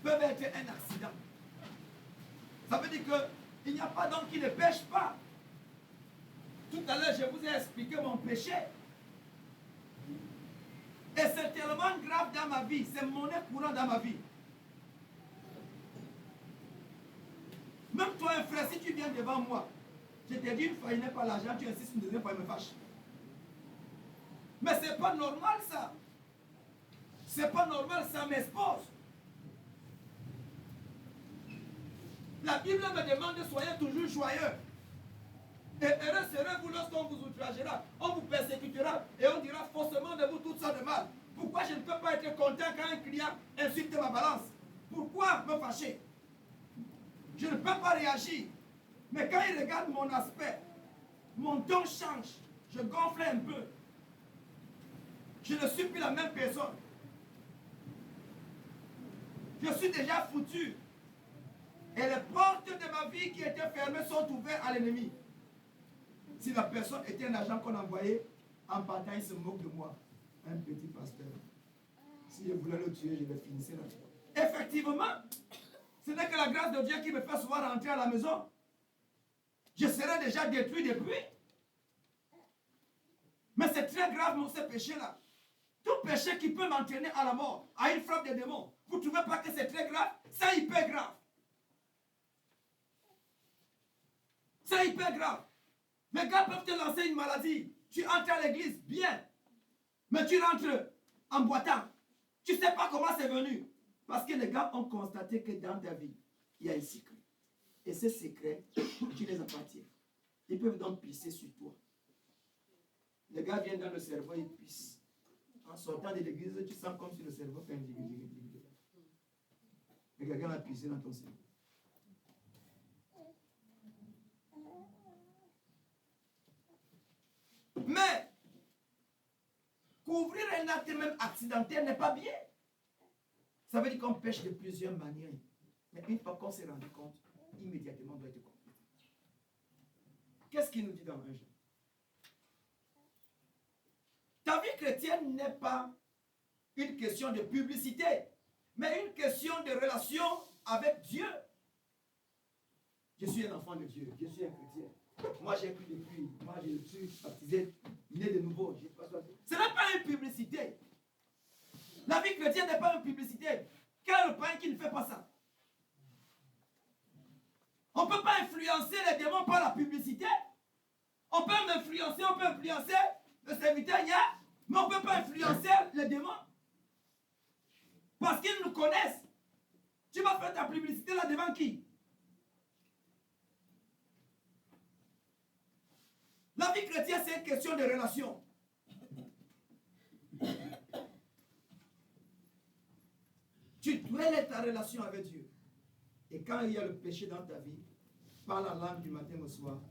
peuvent être un accident. Ça veut dire qu'il n'y a pas d'homme qui ne pêche pas. Tout à l'heure, je vous ai expliqué mon péché. Et c'est tellement grave dans ma vie, c'est monnaie courante dans ma vie. Même toi, un frère, si tu viens devant moi, je t'ai dit une fois, il n'est pas l'argent, tu insistes une deuxième fois, il me fâche. Mais c'est pas normal ça. C'est pas normal, ça m'expose. La Bible me demande de soyez toujours joyeux. Et heureux serez-vous lorsqu'on vous outragera, on vous persécutera et on dira faussement de vous toutes sortes de mal. Pourquoi je ne peux pas être content quand un client insulte ma balance? Pourquoi me fâcher? Je ne peux pas réagir. Mais quand il regarde mon aspect, mon ton change. Je gonfle un peu. Je ne suis plus la même personne. Je suis déjà foutu. Et les portes de ma vie qui étaient fermées sont ouvertes à l'ennemi. Si la personne était un agent qu'on envoyait, en partant, il se moque de moi. Un petit pasteur. Si je voulais le tuer, je le finissais là. Effectivement, ce n'est que la grâce de Dieu qui me fait souvent rentrer à la maison. Je serais déjà détruit depuis. Mais c'est très grave, ce péché-là. Tout péché qui peut m'entraîner à la mort, à une frappe des démons. Vous ne trouvez pas que c'est très grave? C'est hyper grave. C'est hyper grave. Les gars peuvent te lancer une maladie. Tu entres à l'église, bien. Mais tu rentres en boitant. Tu ne sais pas comment c'est venu. Parce que les gars ont constaté que dans ta vie, il y a un secret. Et ce secret, tu les appartiens. Ils peuvent donc pisser sur toi. Les gars viennent dans le cerveau, ils pissent. En sortant de l'église, tu sens comme si le cerveau fait un dig. Et quelqu'un a pissé dans ton cerveau. Mais, couvrir un acte même accidentel n'est pas bien. Ça veut dire qu'on pêche de plusieurs manières. Mais une fois qu'on s'est rendu compte, immédiatement on doit être compris. Qu'est-ce qu'il nous dit dans 1 Jean? Ta vie chrétienne n'est pas une question de publicité, mais une question de relation avec Dieu. Je suis un enfant de Dieu, je suis un chrétien. Moi j'ai cru depuis, moi je suis baptisé, né de nouveau. Ce n'est pas une publicité. La vie chrétienne n'est pas une publicité. Quel est le païen qui ne fait pas ça? On ne peut pas influencer les démons par la publicité. On peut m'influencer, on peut influencer le serviteur hier, mais on ne peut pas influencer les démons. Parce qu'ils nous connaissent. Tu vas faire ta publicité là devant qui? La vie chrétienne, c'est une question de relation. Tu dois être ta relation avec Dieu. Et quand il y a le péché dans ta vie, parle la langue du matin au soir.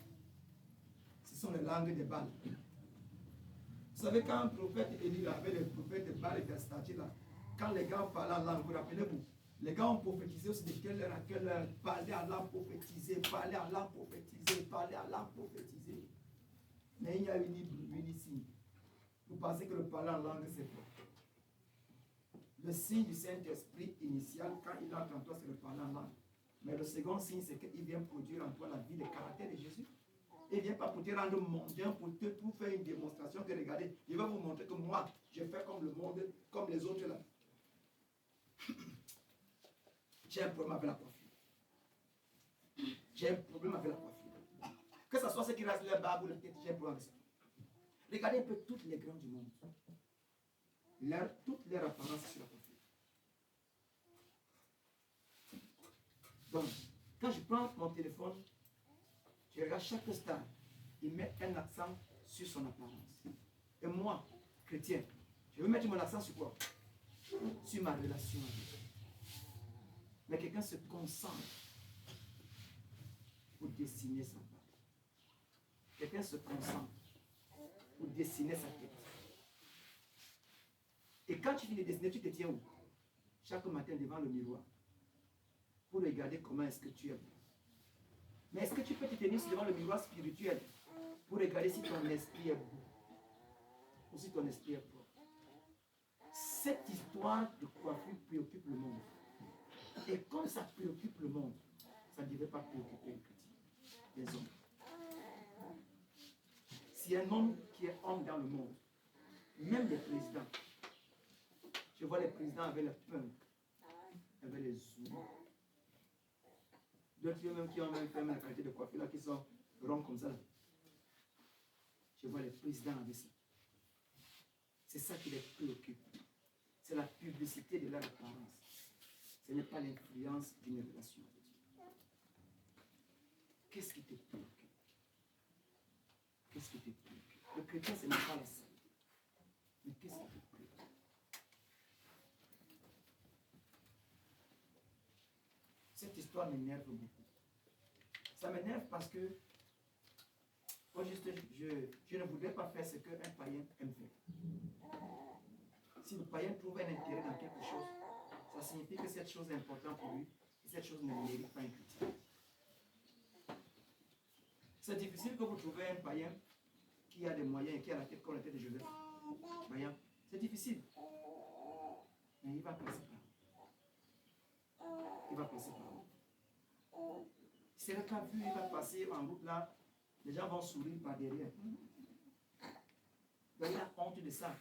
Ce sont les langues des Baals. Vous savez, quand un prophète Élie avait les prophètes de Baal et de statues là, quand les gars parlaient en langue, vous rappelez-vous, les gars ont prophétisé aussi de quelle heure à quelle heure, parler en langue prophétisée, parler en langue prophétisée, parler en langue prophétisée. Mais il n'y a eu ni bruit ni signe. Vous pensez que le parler en langue, c'est quoi? Le signe du Saint-Esprit initial, quand il entre en toi, c'est le parler en langue. Mais le second signe, c'est qu'il vient produire en toi la vie, le caractère de Jésus. Il ne vient pas pour te rendre mondain, pour faire une démonstration que regardez, il va vous montrer que moi, je fais comme le monde, comme les autres là. J'ai un problème avec la coiffure. J'ai un problème avec la coiffure. Que ce soit ceux qui rasent leur barbe ou la tête, j'ai un problème avec ça. Regardez un peu toutes les grands du monde. Toute leur apparence sur la coiffure. Donc, quand je prends mon téléphone, je regarde chaque star, il met un accent sur son apparence. Et moi, chrétien, je veux mettre mon accent sur quoi? Sur ma relation avec Dieu. Mais quelqu'un se concentre pour dessiner sa barbe. Quelqu'un se concentre pour dessiner sa tête. Et quand tu finis de dessiner, tu te tiens où? Chaque matin devant le miroir. Pour regarder comment est-ce que tu es. Mais est-ce que tu peux te tenir devant le miroir spirituel pour regarder si ton esprit est beau ou si ton esprit est propre? Cette histoire de coiffure préoccupe le monde. Et comme ça préoccupe le monde, ça ne devait pas préoccuper les chrétiens, les hommes. Si un homme qui est homme dans le monde, même les présidents, je vois les présidents avec les punks, avec les zooms, d'autres même qui ont même fait la qualité de coiffure, là, qui sont ronds comme ça. Là. Je vois les présidents avec ça. C'est ça qui les préoccupe. C'est la publicité de leur apparence. Ce n'est pas l'influence d'une relation avec Dieu. Qu'est-ce qui te préoccupe? Qu'est-ce qui te préoccupe? Le chrétien, ce n'est pas la salle. Mais qu'est-ce qui te préoccupe? Cette histoire m'énerve beaucoup. Ça m'énerve parce que moi, je ne voudrais pas faire ce qu'un païen aime faire. Si le païen trouve un intérêt dans quelque chose, ça signifie que cette chose est importante pour lui et cette chose ne mérite pas un chrétien. C'est difficile que vous trouviez un païen qui a des moyens et qui a la tête comme la tête de Joseph. Païen, c'est difficile. Mais il va passer par là. Il va passer par là. C'est le cas vu, il va passer en route là, les gens vont sourire par derrière. Donc il a honte de ça.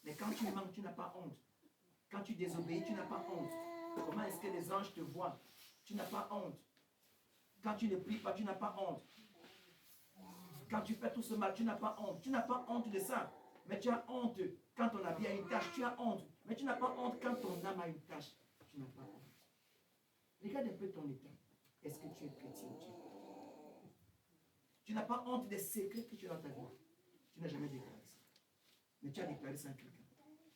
Mais quand tu manques, tu n'as pas honte. Quand tu désobéis, tu n'as pas honte. Comment est-ce que les anges te voient? Tu n'as pas honte. Quand tu ne pries pas, tu n'as pas honte. Quand tu fais tout ce mal, tu n'as pas honte. Tu n'as pas honte de ça. Mais tu as honte quand ton habit a une tache. Tu as honte. Mais tu n'as pas honte quand ton âme a une tache. Tu n'as pas honte. Regarde un peu ton état. Est-ce que tu es chrétien? Tu n'as pas honte des secrets que tu as dans ta vie. Tu n'as jamais déclaré ça. Mais tu as déclaré ça à quelqu'un.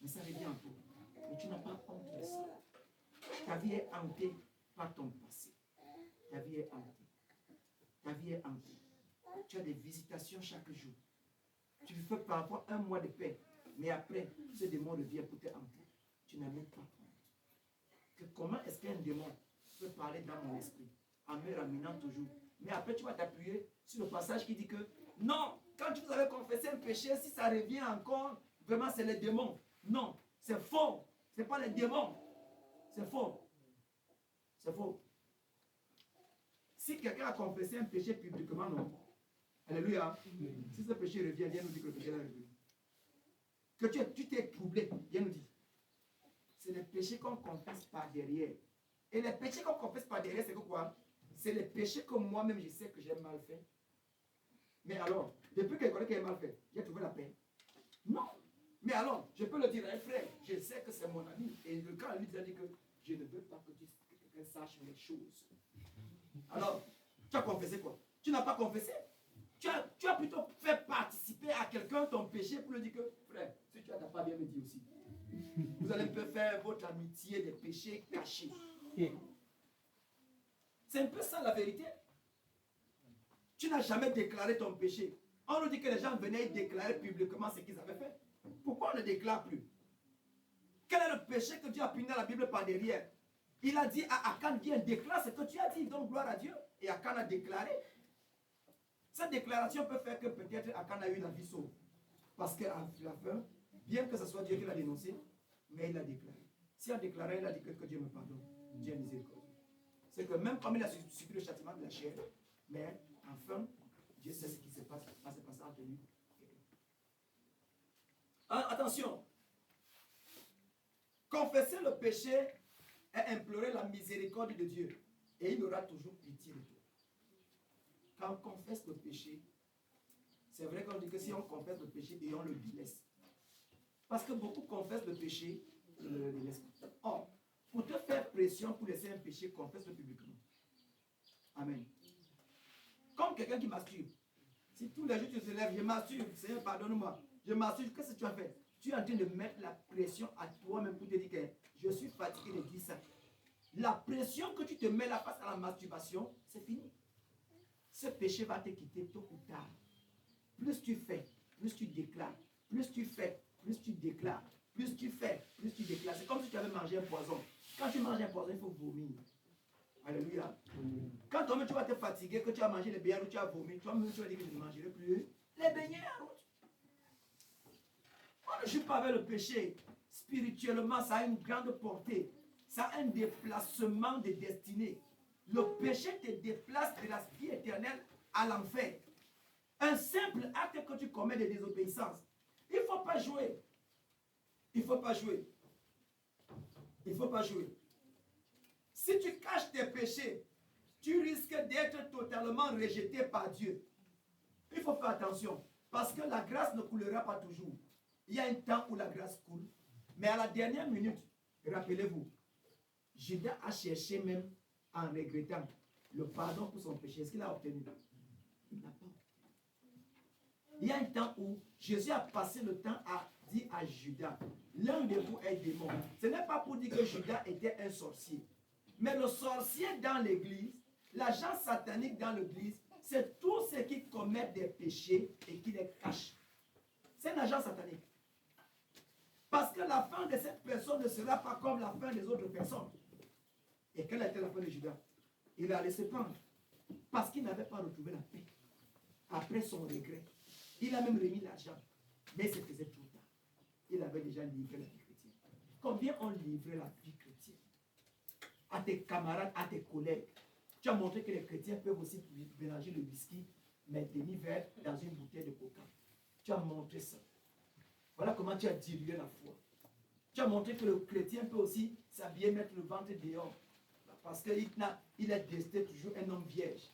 Mais ça revient en toi. Mais tu n'as pas honte de ça. Ta vie est hantée par ton passé. Ta vie est hantée. Ta vie est hantée. Tu as des visitations chaque jour. Tu fais parfois un mois de paix. Mais après, ce démon revient pour te hanter. Tu n'as même pas honte. Que comment est-ce qu'un démon peut parler dans mon esprit en me ramenant toujours? Mais après, tu vas t'appuyer sur le passage qui dit que non, quand vous avez confessé un péché, si ça revient encore, vraiment c'est les démons. Non, c'est faux. Ce n'est pas les démons. C'est faux. C'est faux. Si quelqu'un a confessé un péché publiquement, non. Alléluia. Si ce péché revient, viens nous dire que le péché est revenu. Que tu t'es troublé, viens nous dire. C'est les péchés qu'on confesse par derrière. Et les péchés qu'on confesse par derrière, c'est que quoi? C'est les péchés que moi-même je sais que j'ai mal fait. Mais alors, depuis que je connais qu'il a mal fait, j'ai trouvé la paix. Non. Mais alors, je peux le dire à un frère, je sais que c'est mon ami. Et le cas, lui, il a dit que je ne veux pas que quelqu'un sache mes choses. Alors, tu as confessé quoi? Tu n'as pas confessé. Tu as plutôt fait participer à quelqu'un ton péché pour lui dire que, frère, si tu n'as pas bien me dit aussi. Vous allez peut faire votre amitié des péchés cachés. C'est un peu ça la vérité. Tu n'as jamais déclaré ton péché. On nous dit que les gens venaient déclarer publiquement ce qu'ils avaient fait. Pourquoi on ne déclare plus? Quel est le péché que Dieu a puni dans la Bible par derrière? Il a dit à Akan, viens, déclare ce que tu as dit, donne gloire à Dieu. Et Akan a déclaré. Cette déclaration peut faire que peut-être Akan a eu la vie sauve. Parce qu'à la fin, bien que ce soit Dieu qui l'a dénoncé, mais il a déclaré. Si il a déclaré, il a dit que Dieu me pardonne. Dieu est miséricordieux. C'est que même comme il a subi le châtiment de la chair, mais enfin, Dieu sait ce qui se passe entre lui et lui. Attention, confesser le péché est implorer la miséricorde de Dieu et il aura toujours pitié de toi. Quand on confesse le péché, c'est vrai qu'on dit que si on confesse le péché et on le délaisse. Parce que beaucoup confessent le péché et ne le délaissent pas. Or, pour te faire pression pour laisser un péché, confesse-le publiquement. Amen. Comme quelqu'un qui masturbe. Si tous les jours tu te lèves, je masturbe, Seigneur, pardonne-moi. Je masturbe, qu'est-ce que tu as fait? Tu es en train de mettre la pression à toi-même pour te dire que je suis fatigué de dire ça. La pression que tu te mets là face à la masturbation, c'est fini. Ce péché va te quitter tôt ou tard. Plus tu fais, plus tu déclares. Plus tu fais, plus tu déclares. Plus tu fais, plus tu déclares. C'est comme si tu avais mangé un poison. Quand tu manges un poison, il faut vomir. Alléluia. Quand toi-même tu vas te fatiguer, que tu as mangé les beignets ou tu as vomi, toi-même tu vas dire que je ne mangerai plus les beignets en route. On ne joue pas avec le péché. spirituellement, ça a une grande portée. Ça a un déplacement de destinée. Le péché te déplace de la vie éternelle à l'enfer. Un simple acte que tu commets de désobéissance. Il ne faut pas jouer. Il ne faut pas jouer. Il ne faut pas jouer. Si tu caches tes péchés, tu risques d'être totalement rejeté par Dieu. Il faut faire attention. Parce que la grâce ne coulera pas toujours. Il y a un temps où la grâce coule. Mais à la dernière minute, rappelez-vous, Judas a cherché même en regrettant le pardon pour son péché. Est-ce qu'il a obtenu? Il n'a pas obtenu. Il y a un temps où Jésus a passé le temps à dire à Judas, l'un de vous est démon. Ce n'est pas pour dire que Judas était un sorcier. Mais le sorcier dans l'église, l'agent satanique dans l'église, c'est tous ceux qui commettent des péchés et qui les cachent. C'est un agent satanique. Parce que la fin de cette personne ne sera pas comme la fin des autres personnes. Et quelle était la fin de Judas? Il allait se prendre. Parce qu'il n'avait pas retrouvé la paix. Après son regret. Il a même remis l'argent. Mais il se faisait trop tard. Il avait déjà livré la vie chrétienne. Combien ont livré la vie chrétienne? À tes camarades, à tes collègues. Tu as montré que les chrétiens peuvent aussi mélanger le whisky, mais demi-verre dans une bouteille de coca. Tu as montré ça. Voilà comment tu as dilué la foi. Tu as montré que le chrétien peut aussi s'habiller, mettre le ventre dehors. Parce qu'il est resté toujours un homme vierge.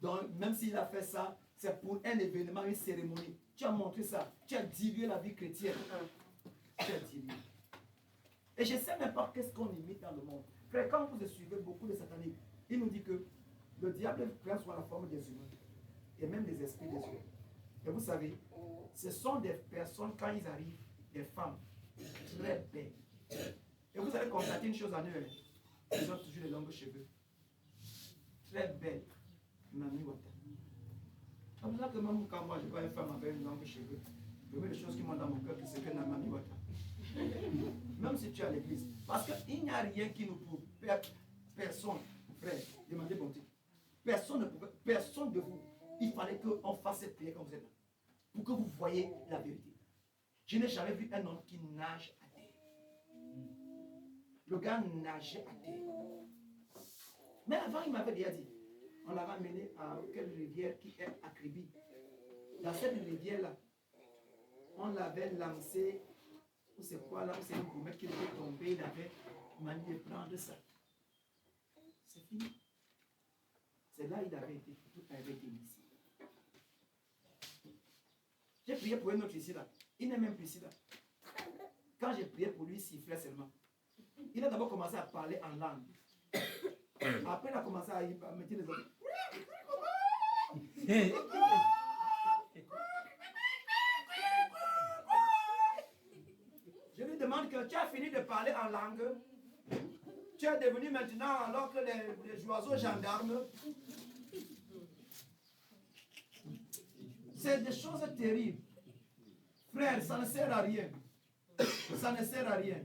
Donc, même s'il a fait ça, c'est pour un événement, une cérémonie. Tu as montré ça. Tu as dilué la vie chrétienne. Tu as dilué. Et je ne sais même pas qu'est-ce qu'on imite dans le monde. Frère, quand vous suivez beaucoup de sataniques, il nous dit que le diable prend sur la forme des humains. Et même des esprits des humains. Et vous savez, ce sont des personnes, quand ils arrivent, des femmes très belles. Et vous allez constater une chose en eux. Ils ont toujours les longs cheveux. Très belles. Mami Wata. C'est pour ça que même quand moi je vois une femme avec une longue cheveux, je vois des choses qui montent dans mon cœur, c'est que la Mami Wata. Même si tu es à l'église. Parce qu'il n'y a rien qui nous prouve. Personne, frère, demandez bonté. Personne ne pouvait, personne de vous. Il fallait qu'on fasse cette prière quand vous êtes là. Pour que vous voyez la vérité. Je n'ai jamais vu un homme qui nage à terre. Le gars nageait à terre. Mais avant, il m'avait déjà dit, on l'avait amené à quelle rivière qui est à Kribi. Dans cette rivière-là, on l'avait lancé, ou c'est quoi là, c'est une gourmet qui était tombée, il avait manié de prendre ça. C'est fini. C'est là qu'il avait été, tout avait été ici. J'ai prié pour un autre ici là. Il n'est même plus ici là. Quand j'ai prié pour lui, il sifflait seulement. Il a d'abord commencé à parler en langue. Après, il a commencé à mettre les autres. Je lui demande que tu as fini de parler en langue. Tu es devenu maintenant, alors que les oiseaux gendarmes. C'est des choses terribles. Frère, ça ne sert à rien. Ça ne sert à rien.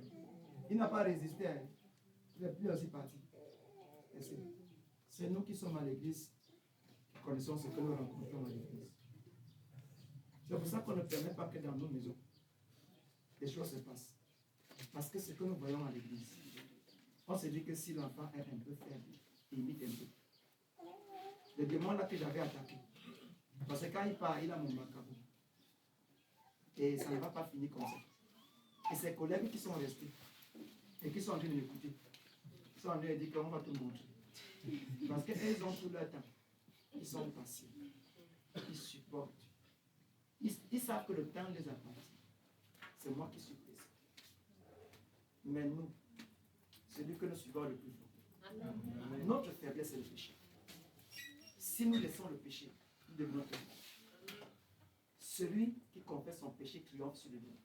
Il n'a pas résisté. Il n'est plus aussi parti. C'est nous qui sommes à l'église qui connaissons ce que nous rencontrons à l'église. C'est pour ça qu'on ne permet pas que dans nos maisons, les choses se passent. Parce que ce que nous voyons à l'église, on se dit que si l'enfant est un peu faible, il imite un peu. Le démon là que j'avais attaqué, parce que quand il part, il a mon macabou. Et ça ne va pas finir comme ça. Et ses collègues qui sont restés, et qui sont en train de m'écouter, sont en train de dire qu'on va tout montrer. Parce qu'elles ont tout leur temps. Ils sont patients. Ils supportent. Ils savent que le temps les appartient. C'est moi qui suis présent. Mais nous, celui que nous suivons le plus fort, notre faiblesse est le péché. Si nous laissons le péché, nous devenons faibles. Celui qui confesse son péché triomphe sur le démon.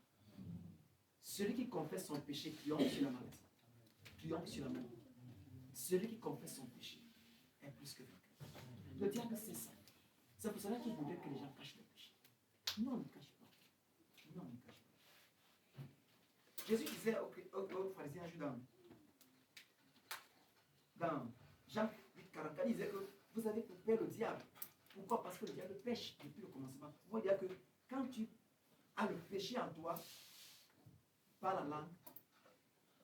Celui qui confesse son péché triomphe sur la maladie. Triomphe sur la mort. Celui qui confesse son péché est plus que vainqueur. Le diable, c'est ça. C'est pour cela qu'il voudrait que les gens cachent le péché. Non, on ne cache pas. Non, on ne cache pas. Jésus disait aux pharisiens, dans Jean 8, 44, il disait que vous avez peur le diable. Pourquoi? Parce que le diable pêche depuis le commencement. Vous voyez que quand tu as le péché en toi, par la langue,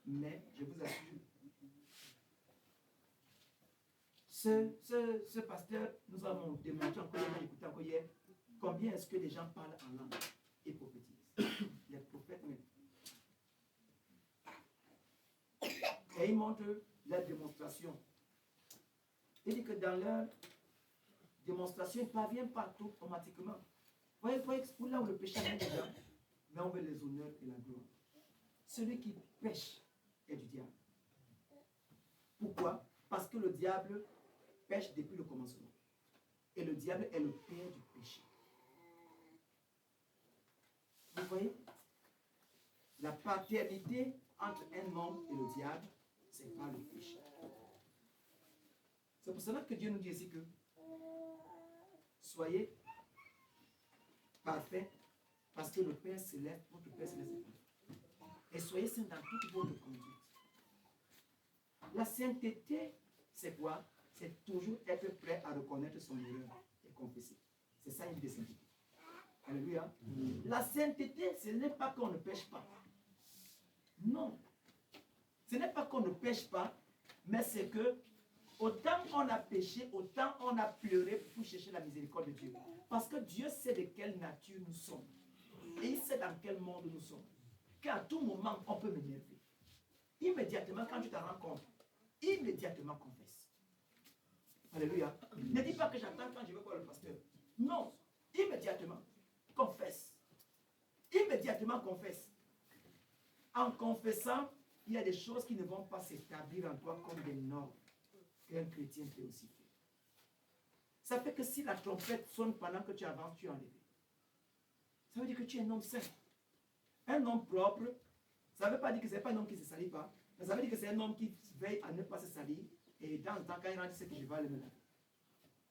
Mais je vous assure, ce pasteur, nous avons démontré encore hier, écouté encore hier, combien est-ce que les gens parlent en langue et prophétisent. Les prophètes même. Et ils montrent la démonstration. Il dit que dans leur démonstration, ils ne parviennent pas tout automatiquement. Vous voyez, là où le péché est déjà, mais on veut les honneurs et la gloire. Celui qui pêche est du diable. Pourquoi? Parce que le diable pêche depuis le commencement. Et le diable est le père du péché. Vous voyez? La paternité entre un homme et le diable, c'est pas le péché. C'est pour cela que Dieu nous dit ici que soyez parfaits parce que le Père céleste, votre Père céleste est parfait. Et soyez saints dans toute votre conduite. La sainteté, c'est quoi? C'est toujours être prêt à reconnaître son erreur et confesser. C'est ça une vie de sainteté. Alléluia. La sainteté, ce n'est pas qu'on ne pêche pas. Non. Ce n'est pas qu'on ne pêche pas, mais c'est que autant on a péché, autant on a pleuré pour chercher la miséricorde de Dieu. Parce que Dieu sait de quelle nature nous sommes. Et il sait dans quel monde nous sommes. Qu'à tout moment, on peut m'énerver. Immédiatement, quand tu te rends compte, immédiatement confesse. Alléluia. Ne dis pas que j'attends quand je vais voir le pasteur. Non. Immédiatement, confesse. Immédiatement, confesse. En confessant, il y a des choses qui ne vont pas s'établir en toi comme des normes qu'un chrétien peut aussi faire. Ça fait que si la trompette sonne pendant que tu avances, tu es enlevé. Ça veut dire que tu es un homme saint. Un homme propre, ça ne veut pas dire que ce n'est pas un homme qui ne se salit pas, mais ça veut dire que c'est un homme qui veille à ne pas se salir et dans le temps, quand il rentre, il sait que je vais aller me laver.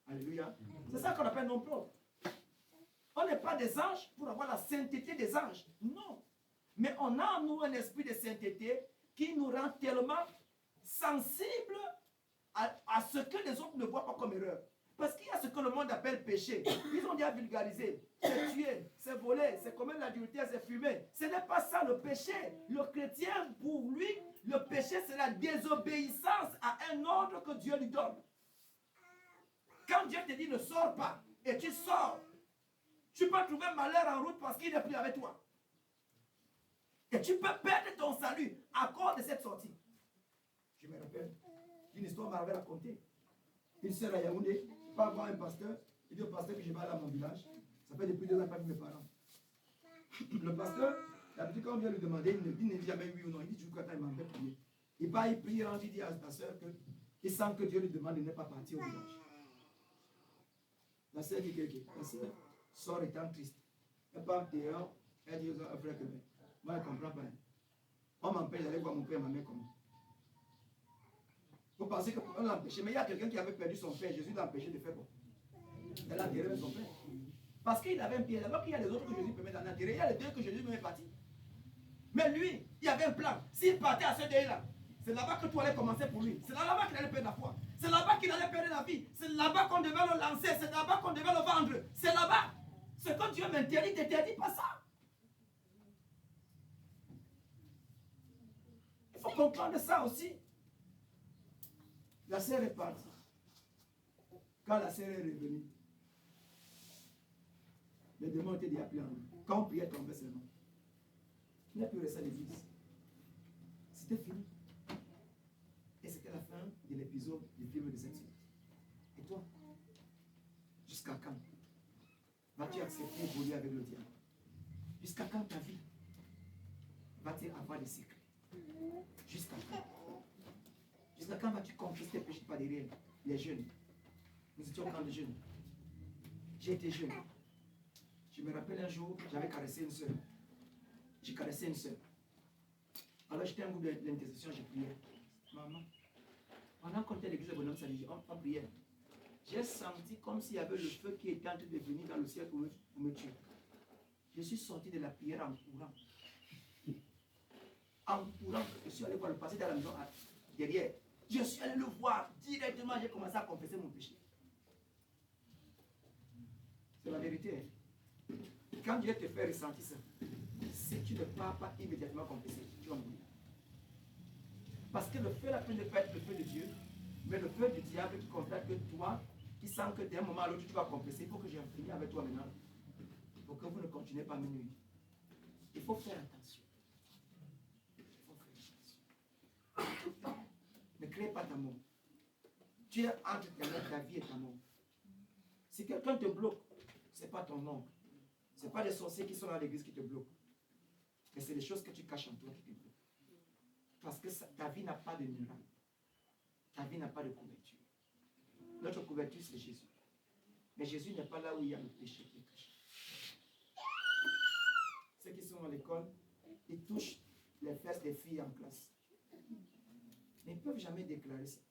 Alléluia. C'est ça qu'on appelle un homme propre. On n'est pas des anges pour avoir la sainteté des anges. Non. Mais on a en nous un esprit de sainteté qui nous rend tellement sensibles à ce que les autres ne voient pas comme erreur. Parce qu'il y a ce que le monde appelle péché. Ils ont déjà vulgarisé. C'est tuer, c'est voler, c'est commettre l'adultère, c'est fumer. Ce n'est pas ça le péché. Le chrétien, pour lui, le péché, c'est la désobéissance à un ordre que Dieu lui donne. Quand Dieu te dit ne sors pas, et tu sors, tu peux trouver malheur en route parce qu'il n'est plus avec toi. Et tu peux perdre ton salut à cause de cette sortie. Je me rappelle d'une histoire m'avait racontée. Une sœur à Yaoundé va voir un pasteur. Il dit au pasteur que je vais aller à mon village. Ça fait depuis 2 ans que je n'ai pas vu mes parents. Le pasteur, d'habitude, quand on vient lui demander, il ne dit jamais oui ou non. Il dit toujours quand il m'en fait prier. Il part, il prie, il dit à sa sœur qu'il sent que Dieu lui demande de ne pas partir au village. La sœur dit que la sœur sort étant triste. Elle part dehors, elle dit aux frères que moi, je ne comprends pas. On m'empêche d'aller voir mon père et ma mère comment. Vous pensez qu'on l'a empêché, mais il y a quelqu'un qui avait perdu son père. Jésus l'a empêché de faire quoi? Elle a enterré son père. Parce qu'il avait un pied. Alors qu'il y a les autres que Jésus permet d'en enterrer, il y a les deux que Jésus met partir. Mais lui, il y avait un plan. S'il partait à ce deuil-là, c'est là-bas que tout allait commencer pour lui. C'est là-bas qu'il allait perdre la foi. C'est là-bas qu'il allait perdre la vie. C'est là-bas qu'on devait le lancer. C'est là-bas qu'on devait le vendre. C'est là-bas. Ce que Dieu m'interdit, t'interdit pas ça. Il faut comprendre ça aussi. La sœur est partie. Quand la sœur est revenue, les démons étaient déjà pris en lui. Quand on priait, tombait seulement. Il n'a plus resté à l'église. C'était fini. Et c'était la fin de l'épisode du film de cette suite. Et toi, jusqu'à quand vas-tu accepter d'évoluer avec le diable? Jusqu'à quand ta vie va-t-elle avoir des secrets? Jusqu'à quand? Jusqu'à quand vas-tu confesser tes péchés par derrière les jeunes? Nous étions quand les jeunes. J'ai été jeune. Je me rappelle un jour, j'avais caressé une soeur. J'ai caressé une soeur. Alors j'étais un groupe de l'intercession, j'ai prié. Maman, pendant qu'on était à l'église de bonhomme, on priait. J'ai senti comme s'il y avait le feu qui était en train de venir dans le ciel pour me tuer. Je suis sorti de la prière en courant. En courant, je suis allé voir le pasteur dans la maison derrière. Je suis allé le voir directement, j'ai commencé à confesser mon péché. C'est la vérité. Quand Dieu te fait ressentir ça, si tu ne pars pas immédiatement confesser, tu vas mourir. Parce que le feu là peut ne pas être le feu de Dieu, mais le feu du diable qui constate que toi, qui sens que d'un moment à l'autre tu vas compresser, il faut que j'ai fini avec toi maintenant. Pour que vous ne continuez pas à me nuire. Il faut faire attention. Il faut faire attention. Ne crée pas ta mort. Tu es entre ta vie et ta mort. Si quelqu'un te bloque, ce n'est pas ton oncle. Ce n'est pas des sorciers qui sont dans l'église qui te bloquent. Mais c'est les choses que tu caches en toi qui te bloquent. Parce que ta vie n'a pas de miracle. Ta vie n'a pas de couverture. Notre couverture, c'est Jésus. Mais Jésus n'est pas là où il y a le péché qui est caché. Ceux qui sont à l'école, ils touchent les fesses des filles en classe. Mais ils ne peuvent jamais déclarer ça.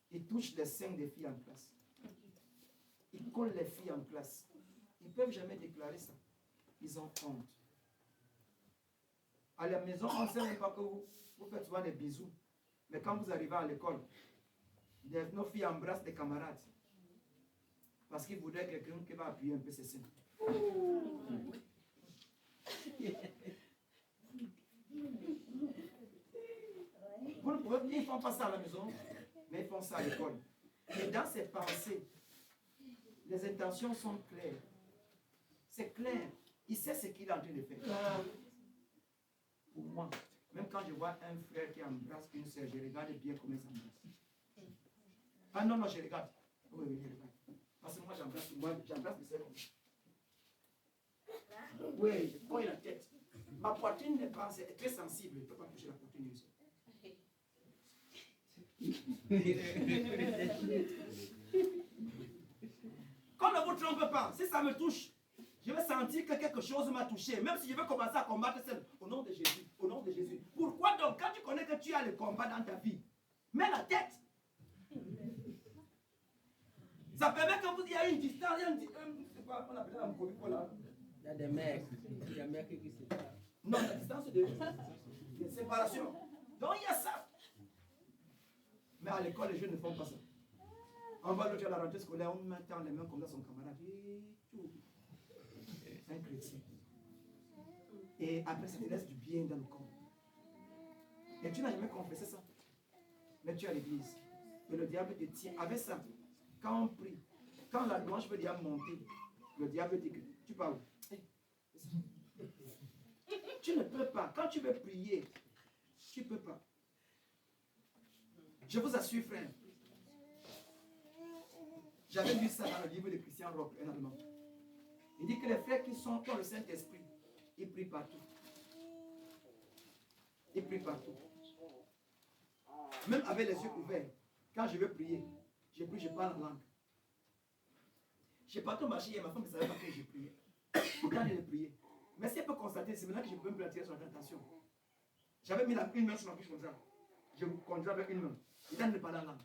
Ils touchent les seins des filles en classe. Ils collent les filles en classe. Ils ne peuvent jamais déclarer ça. Ils ont honte. À la maison, on ne sait même pas que vous faites souvent des bisous. Mais quand vous arrivez à l'école, nos filles embrassent des camarades. Parce qu'ils voudraient quelqu'un qui va appuyer un peu ses seins. Vous ne pouvez, ils ne font pas ça à la maison, mais ils font ça à l'école. Et dans ces pensées, les intentions sont claires. C'est clair. Il sait ce qu'il est en train de faire. Pour moi, même quand je vois un frère qui embrasse une sœur, je regarde bien comment il s'embrasse. Ah non, je regarde. Oui, je regarde. Parce que moi, j'embrasse mes sœurs. Oui, je prends la tête. Ma poitrine n'est pas, c'est très sensible. Je ne peux pas toucher la poitrine d'une sœur. Qu'on ne vous trompe pas, si ça me touche, je vais sentir que quelque chose m'a touché, même si je vais commencer à combattre seul. Au nom de Jésus, au nom de Jésus. Pourquoi donc, quand tu connais que tu as le combat dans ta vie, mets la tête. Ça permet que vous ayez une distance, c'est quoi, on appelle ça un Covid là. Il y a des mecs qui se séparent. Non, la distance de séparation. Donc il y a ça. Mais à l'école, les jeunes ne font pas ça. On va l'autre à la rentrée scolaire, on met les mains comme ça son camarade. C'est un chrétien. Et après, ça te laisse du bien dans le corps. Et tu n'as jamais confessé ça. Mais tu es à l'église. Et le diable te tient. Avec ça, quand on prie, quand la louange veut déjà monter, le diable dit que tu parles. Tu ne peux pas. Quand tu veux prier, tu ne peux pas. Je vous assure, frère. J'avais lu ça dans le livre de Christian Rock, un allemand. Il dit que les frères qui ont le Saint-Esprit, ils prient partout. Ils prient partout. Même avec les yeux ouverts, quand je veux prier, je prie, je parle en langue. Je n'ai pas tout marché hier, ma femme ne savait pas que je priais. Pourtant, je priais. Mais si elle peut constater, c'est maintenant que je peux me planter sur la tentation. J'avais mis une main sur ma bouche comme ça. Je vous conduis avec une main. Et quand je parlais en langue,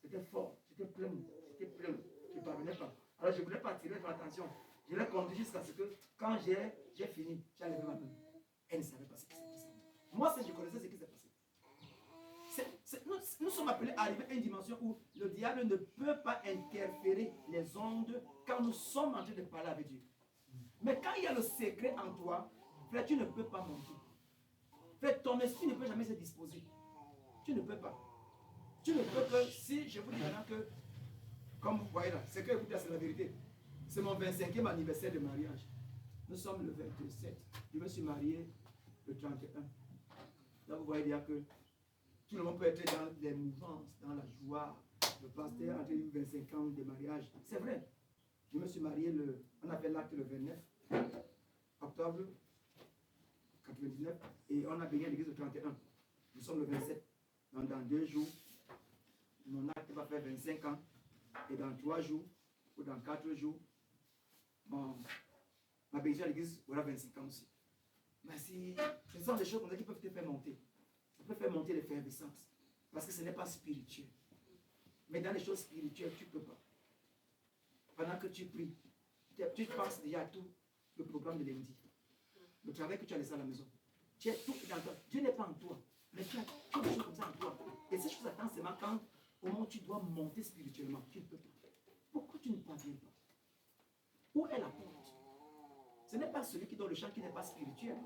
c'était fort, c'était plein, je ne parvenais pas. Alors je ne voulais pas attirer ton attention. Je l'ai conduit jusqu'à ce que, quand j'ai fini, j'ai enlevé ma main. Elle ne savait pas ce qui s'est passé. Moi, je connaissais ce qui s'est passé. Nous sommes appelés à arriver à une dimension où le diable ne peut pas interférer les ondes quand nous sommes en train de parler avec Dieu. Mais quand il y a le secret en toi, frère, tu ne peux pas monter. Frère, ton esprit ne peut jamais se disposer. Tu ne peux pas. Tu ne peux que, si je vous dis maintenant que, comme vous voyez là, c'est que, écoutez, c'est la vérité. C'est mon 25e anniversaire de mariage. Nous sommes le 27. Je me suis marié le 31. Là, vous voyez déjà que tout le monde peut être dans les mouvances, dans la joie. Le pasteur a eu 25 ans de mariage. C'est vrai. Je me suis marié, on a fait l'acte le 29 octobre 99 et on a béni à l'église le 31. Nous sommes le 27. Donc dans 2 jours, mon acte va faire 25 ans. Et dans 3 jours, ou dans 4 jours, ma bénédiction à l'église aura 25 ans aussi. Mais ce sont des choses comme ça qui peuvent te faire monter. Ça peut faire monter l'effervescence. Parce que ce n'est pas spirituel. Mais dans les choses spirituelles, tu ne peux pas. Pendant que tu pries, tu penses déjà à tout le programme de lundi. Le travail que tu as laissé à la maison. Tu as tout dans toi. Dieu n'est pas en toi. Mais tu as des choses comme ça en toi. Et ces choses attendent seulement quand, au moment où tu dois monter spirituellement, tu ne peux pas. Pourquoi tu ne parviens pas? Où est la porte? Ce n'est pas celui qui donne le chant qui n'est pas spirituel,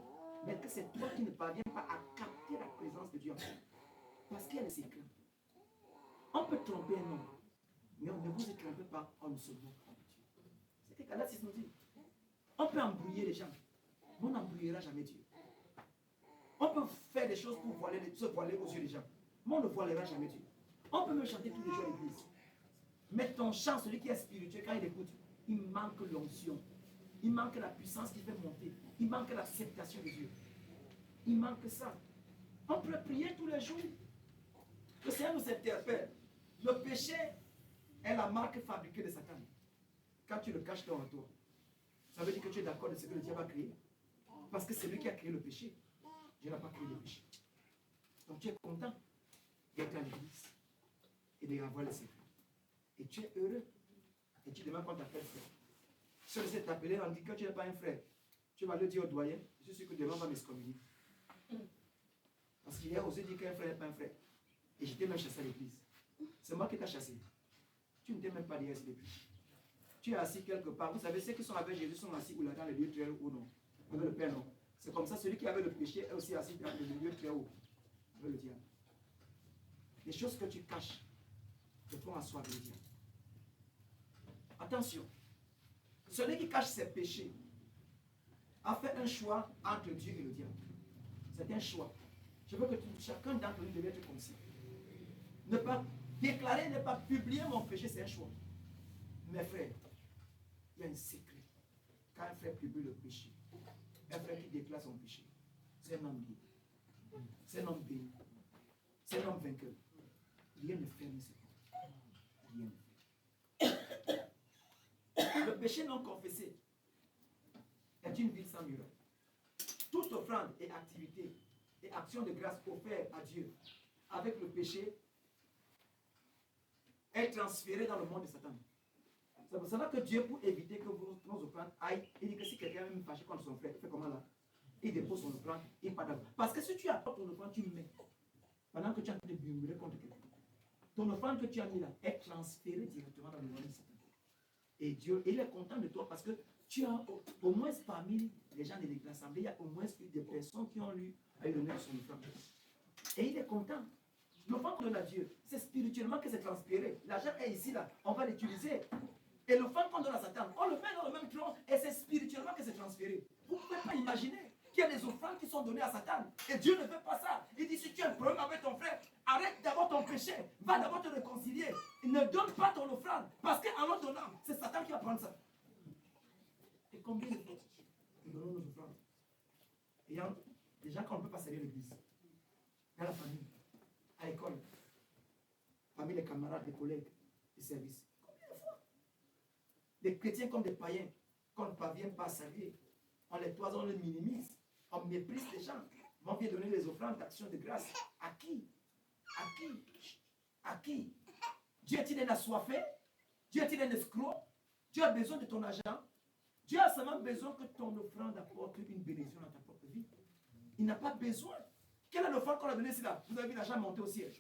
mais que c'est toi qui ne parviens pas à capter accepter la présence de Dieu en vous. Parce qu'il y a des éclats. On peut tromper un homme, mais on ne vous y trompe pas en ne se moquant de Dieu. C'est ce que Galates nous dit. On peut embrouiller les gens, mais on n'embrouillera jamais Dieu. On peut faire des choses pour se voiler aux yeux des gens, mais on ne voilera jamais Dieu. On peut me chanter tous les jours à l'église. Mais ton chant, celui qui est spirituel, quand il écoute, il manque l'onction. Il manque la puissance qui fait monter. Il manque l'acceptation de Dieu. Il manque ça. On peut prier tous les jours. Le Seigneur nous interpelle. Le péché est la marque fabriquée de Satan. Quand tu le caches dans toi, ça veut dire que tu es d'accord de ce que le diable a créé. Parce que c'est lui qui a créé le péché. Dieu n'a pas créé le péché. Donc tu es content d'être à l'église et d'avoir les secrets. Et tu es heureux. Et tu demandes qu'on t'appelle frère. Si on essaie de t'appeler, on dit que tu n'es pas un frère. Tu vas le dire au doyen. Je suis sûr que demain on va m'excommunier. Parce qu'il a osé dire qu'un frère n'est pas un frère. Et je t'ai même chassé à l'église. C'est moi qui t'ai chassé. Tu ne t'es même pas dit depuis. Tu es assis quelque part. Vous savez, ceux qui sont avec Jésus sont assis ou là dans les lieux très hauts ou non. Avec le Père, non. C'est comme ça, celui qui avait le péché est aussi assis dans les lieux très hauts. Avec le diable. Les choses que tu caches te font asseoir avec le diable. Attention. Celui qui cache ses péchés a fait un choix entre Dieu et le diable. C'est un choix. Je veux que chacun d'entre nous devait être conscient. Ne pas déclarer, ne pas publier mon péché, c'est un choix. Mes frères, il y a un secret. Quand un frère publie le péché, un frère qui déclare son péché, c'est un homme libre. C'est un homme béni. C'est un homme vainqueur. Rien ne ferme ses portes. Rien ne ferme. Le péché non confessé est une ville sans muraille. Toute offrande et activité et action de grâce offerte à Dieu avec le péché est transférée dans le monde de Satan. C'est pour cela que Dieu, pour éviter que nos offrandes aillent, il dit que si quelqu'un est fâché contre son frère, il fait comment là? Il dépose son offrande, il part d'abord. Parce que si tu apportes ton offrande, tu mets. Pendant que tu es en train de murmurer contre quelqu'un, ton offrande que tu as mis là est transférée directement dans le monde de Satan. Et Dieu, il est content de toi parce que tu as au moins parmi les gens de l'assemblée, il y a au moins des personnes qui ont lu à lui donner son offrande. Et il est content. L'offrande qu'on donne à Dieu, c'est spirituellement que c'est transféré. L'argent est ici, là. On va l'utiliser. Et l'offrande qu'on donne à Satan, on le met dans le même tronc et c'est spirituellement que c'est transféré. Vous ne pouvez pas imaginer qu'il y a des offrandes qui sont données à Satan. Et Dieu ne fait pas ça. Il dit, si tu as un problème avec ton frère, arrête d'abord ton péché. Va d'abord te réconcilier. Ne donne pas ton offrande. Parce qu'en l'en donnant, c'est Satan qui va prendre ça. Et combien de fois nous donnons nos offrandes? Et il y a des gens qu'on ne peut pas saluer l'église. Dans la famille, à l'école, parmi les camarades, les collègues, les services. Combien de fois? Les chrétiens comme des païens, qu'on ne parvient pas à saluer. On les toise, on les minimise. On méprise les gens. On vient donner les offrandes d'action de grâce. À qui? À qui? À qui? Dieu est-il un assoiffé? Dieu est-il un escroc? Dieu a besoin de ton argent? Dieu a seulement besoin que ton offrande apporte une bénédiction dans ta propre vie. Il n'a pas besoin. Quelle est l'offrande qu'on a donnée ici là? Vous avez vu l'argent monter au ciel?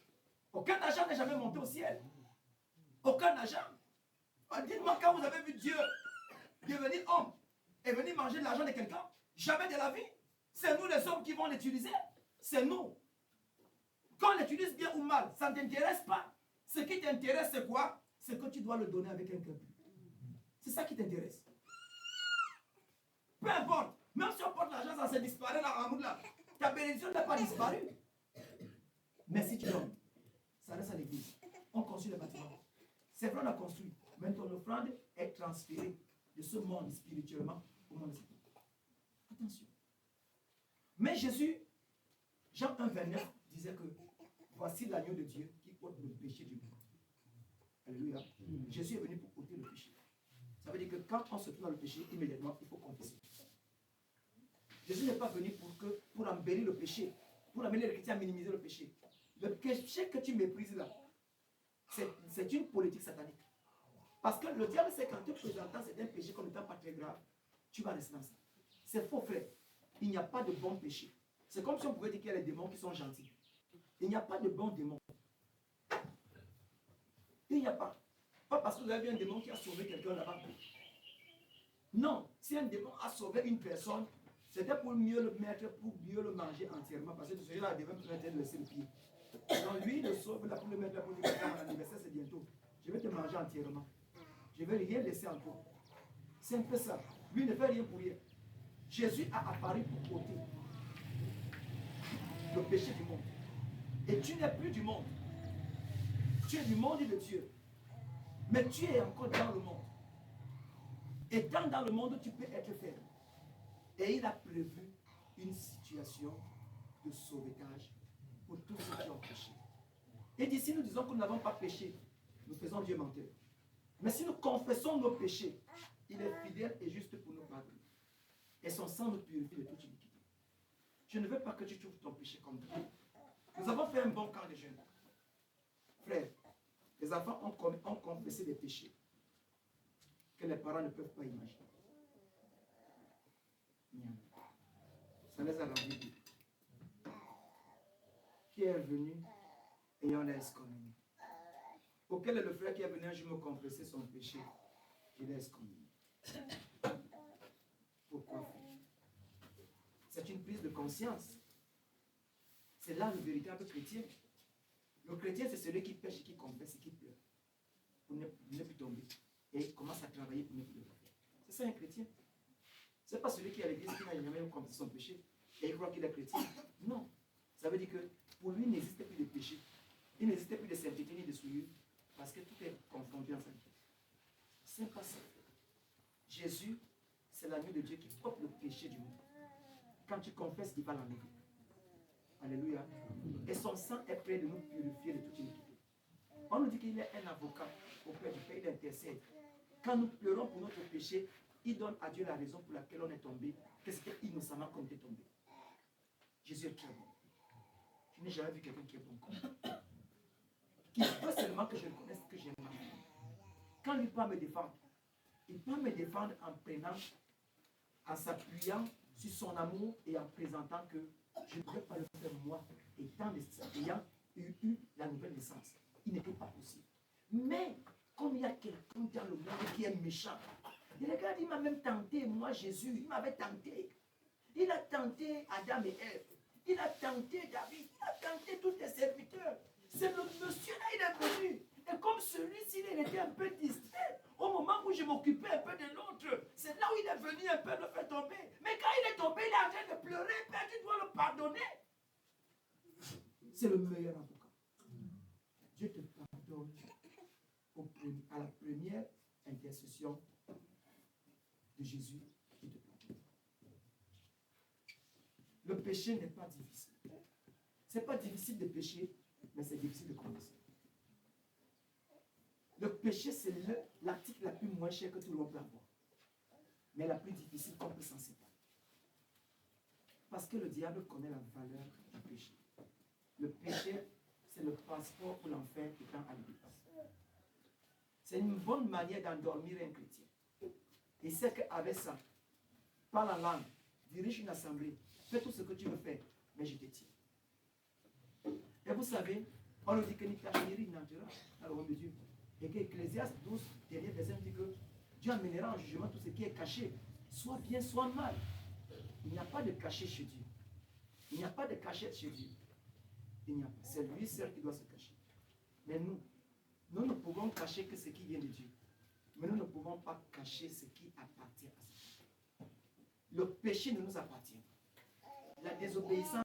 Aucun argent n'est jamais monté au ciel. Aucun argent. Dites-moi quand vous avez vu Dieu devenir homme et venir manger de l'argent de quelqu'un? Jamais de la vie. C'est nous les hommes qui vont l'utiliser. C'est nous. Qu'on l'utilise bien ou mal, ça ne t'intéresse pas. Ce qui t'intéresse, c'est quoi? C'est que tu dois le donner avec un cœur. C'est ça qui t'intéresse. Peu importe. Même si on porte l'argent, ça se disparaît là, en là. Ta bénédiction n'a pas disparu. Mais si tu donnes, ça reste à l'église. On construit le bâtiment. C'est vrai, on a construit. Mais ton offrande est transférée de ce monde spirituellement au monde spirituel. Attention. Mais Jésus, Jean 1,29 disait que voici l'agneau de Dieu qui ôte le péché du monde. Alléluia. Jésus est venu pour ôter le péché. Ça veut dire que quand on se trouve dans le péché, immédiatement, il faut confesser. Jésus n'est pas venu pour embellir le péché, pour amener les chrétiens à minimiser le péché. Le péché que tu méprises là, c'est une politique satanique. Parce que le diable, c'est qu'en te présentant, c'est un péché comme n'étant pas très grave, tu vas rester dans ça. C'est faux, frère. Il n'y a pas de bon péché. C'est comme si on pouvait dire qu'il y a des démons qui sont gentils. Il n'y a pas de bons démons. Il n'y a pas. Pas parce que vous avez vu un démon qui a sauvé quelqu'un là-bas. Non, si un démon a sauvé une personne, C'était pour mieux le mettre, pour mieux le manger entièrement, parce que celui-là devait peut-être laisser le pied. Donc lui, le sauve là pour le mettre là pour dire que mon anniversaire c'est bientôt. Je vais te manger entièrement. Je ne vais rien laisser en toi. C'est un peu ça. Lui ne fait rien pour rien. Jésus a apparu pour ôter le péché du monde. Et tu n'es plus du monde. Tu es du monde et de Dieu. Mais tu es encore dans le monde. Étant dans le monde, tu peux être ferme. Et il a prévu une situation de sauvetage pour tous ceux qui ont péché. Et d'ici, nous disons que nous n'avons pas péché. Nous faisons Dieu menteur. Mais si nous confessons nos péchés, il est fidèle et juste pour nous pardonner. Et son sang nous purifie de toute iniquité. Je ne veux pas que tu trouves ton péché comme toi. Nous avons fait un bon camp de jeûne. Frère, les enfants ont confessé des péchés que les parents ne peuvent pas imaginer. Ça les a rendus doux. Qui est venu et on l'a excommunié. Auquel est le frère qui est venu un jour me confesser son péché, je l'ai excommunié. Pourquoi faire? C'est une prise de conscience. C'est là le véritable chrétien. Le chrétien, c'est celui qui pêche, qui confesse et qui pleure. Pour ne plus tomber. Et il commence à travailler pour ne plus le faire. C'est ça un chrétien. Ce n'est pas celui qui est à l'église qui n'a jamais confessé son péché et il croit qu'il est chrétien. Non. Ça veut dire que pour lui, il n'existe plus de péché. Il n'existe plus de sainteté ni de souillure parce que tout est confondu ensemble. C'est pas ça. Jésus, c'est l'agneau de Dieu qui porte le péché du monde. Quand tu confesses, il va l'enlever. Alléluia. Et son sang est prêt de nous purifier de toute iniquité. On nous dit qu'il est un avocat auprès du Père, il intercède. Quand nous pleurons pour notre péché, il donne à Dieu la raison pour laquelle on est tombé, que c'était innocemment qu'on était tombé. Jésus est très bon. Je n'ai jamais vu quelqu'un qui est bon comme lui. Qui veut seulement que je le connaisse, que j'aime ma vie. Quand il peut me défendre, il peut me défendre en prenant, en s'appuyant sur son amour et en présentant que je ne pouvais pas le faire moi, ayant eu la nouvelle naissance. Il n'était pas possible. Mais, comme il y a quelqu'un dans le monde qui est méchant, il regarde, il m'a même tenté, moi Jésus, il m'avait tenté. Il a tenté Adam et Ève. Il a tenté David. Il a tenté tous les serviteurs. C'est le monsieur-là, il est venu. Et comme celui-ci, il était un peu distrait, au moment où je m'occupais un peu de l'autre, c'est là où il est venu un peu le faire tomber. Mais quand il est tombé, il est en train de pleurer. Père, tu dois le pardonner. C'est le meilleur avocat. Dieu te pardonne à la première intercession de Jésus qui te pardonne. Le péché n'est pas difficile. Ce n'est pas difficile de pécher, mais c'est difficile de commencer. Le péché, c'est l'article la plus moins chère que tout le monde peut avoir. Mais la plus difficile qu'on peut s'en séparer. Parce que le diable connaît la valeur du péché. Le péché, c'est le passeport pour l'enfer étant à l'église. C'est une bonne manière d'endormir un chrétien. Il sait qu'avec ça, parle en langue, dirige une assemblée, fais tout ce que tu veux faire, mais je te tiens. Et vous savez, on nous dit que ni cache ni n'entrera dans le royaume de Dieu. Et que Ecclésiaste 12, dernier verset, dit que Dieu amènera en jugement tout ce qui est caché, soit bien, soit mal. Il n'y a pas de cachet chez Dieu. Il n'y a pas de cachette chez Dieu. Il n'y a pas. C'est lui seul qui doit se cacher. Mais nous ne pouvons cacher que ce qui vient de Dieu. Mais nous ne pouvons pas cacher ce qui appartient à Dieu. Le péché ne nous appartient pas. La désobéissance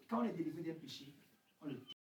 quand on est délivré d'un péché, on le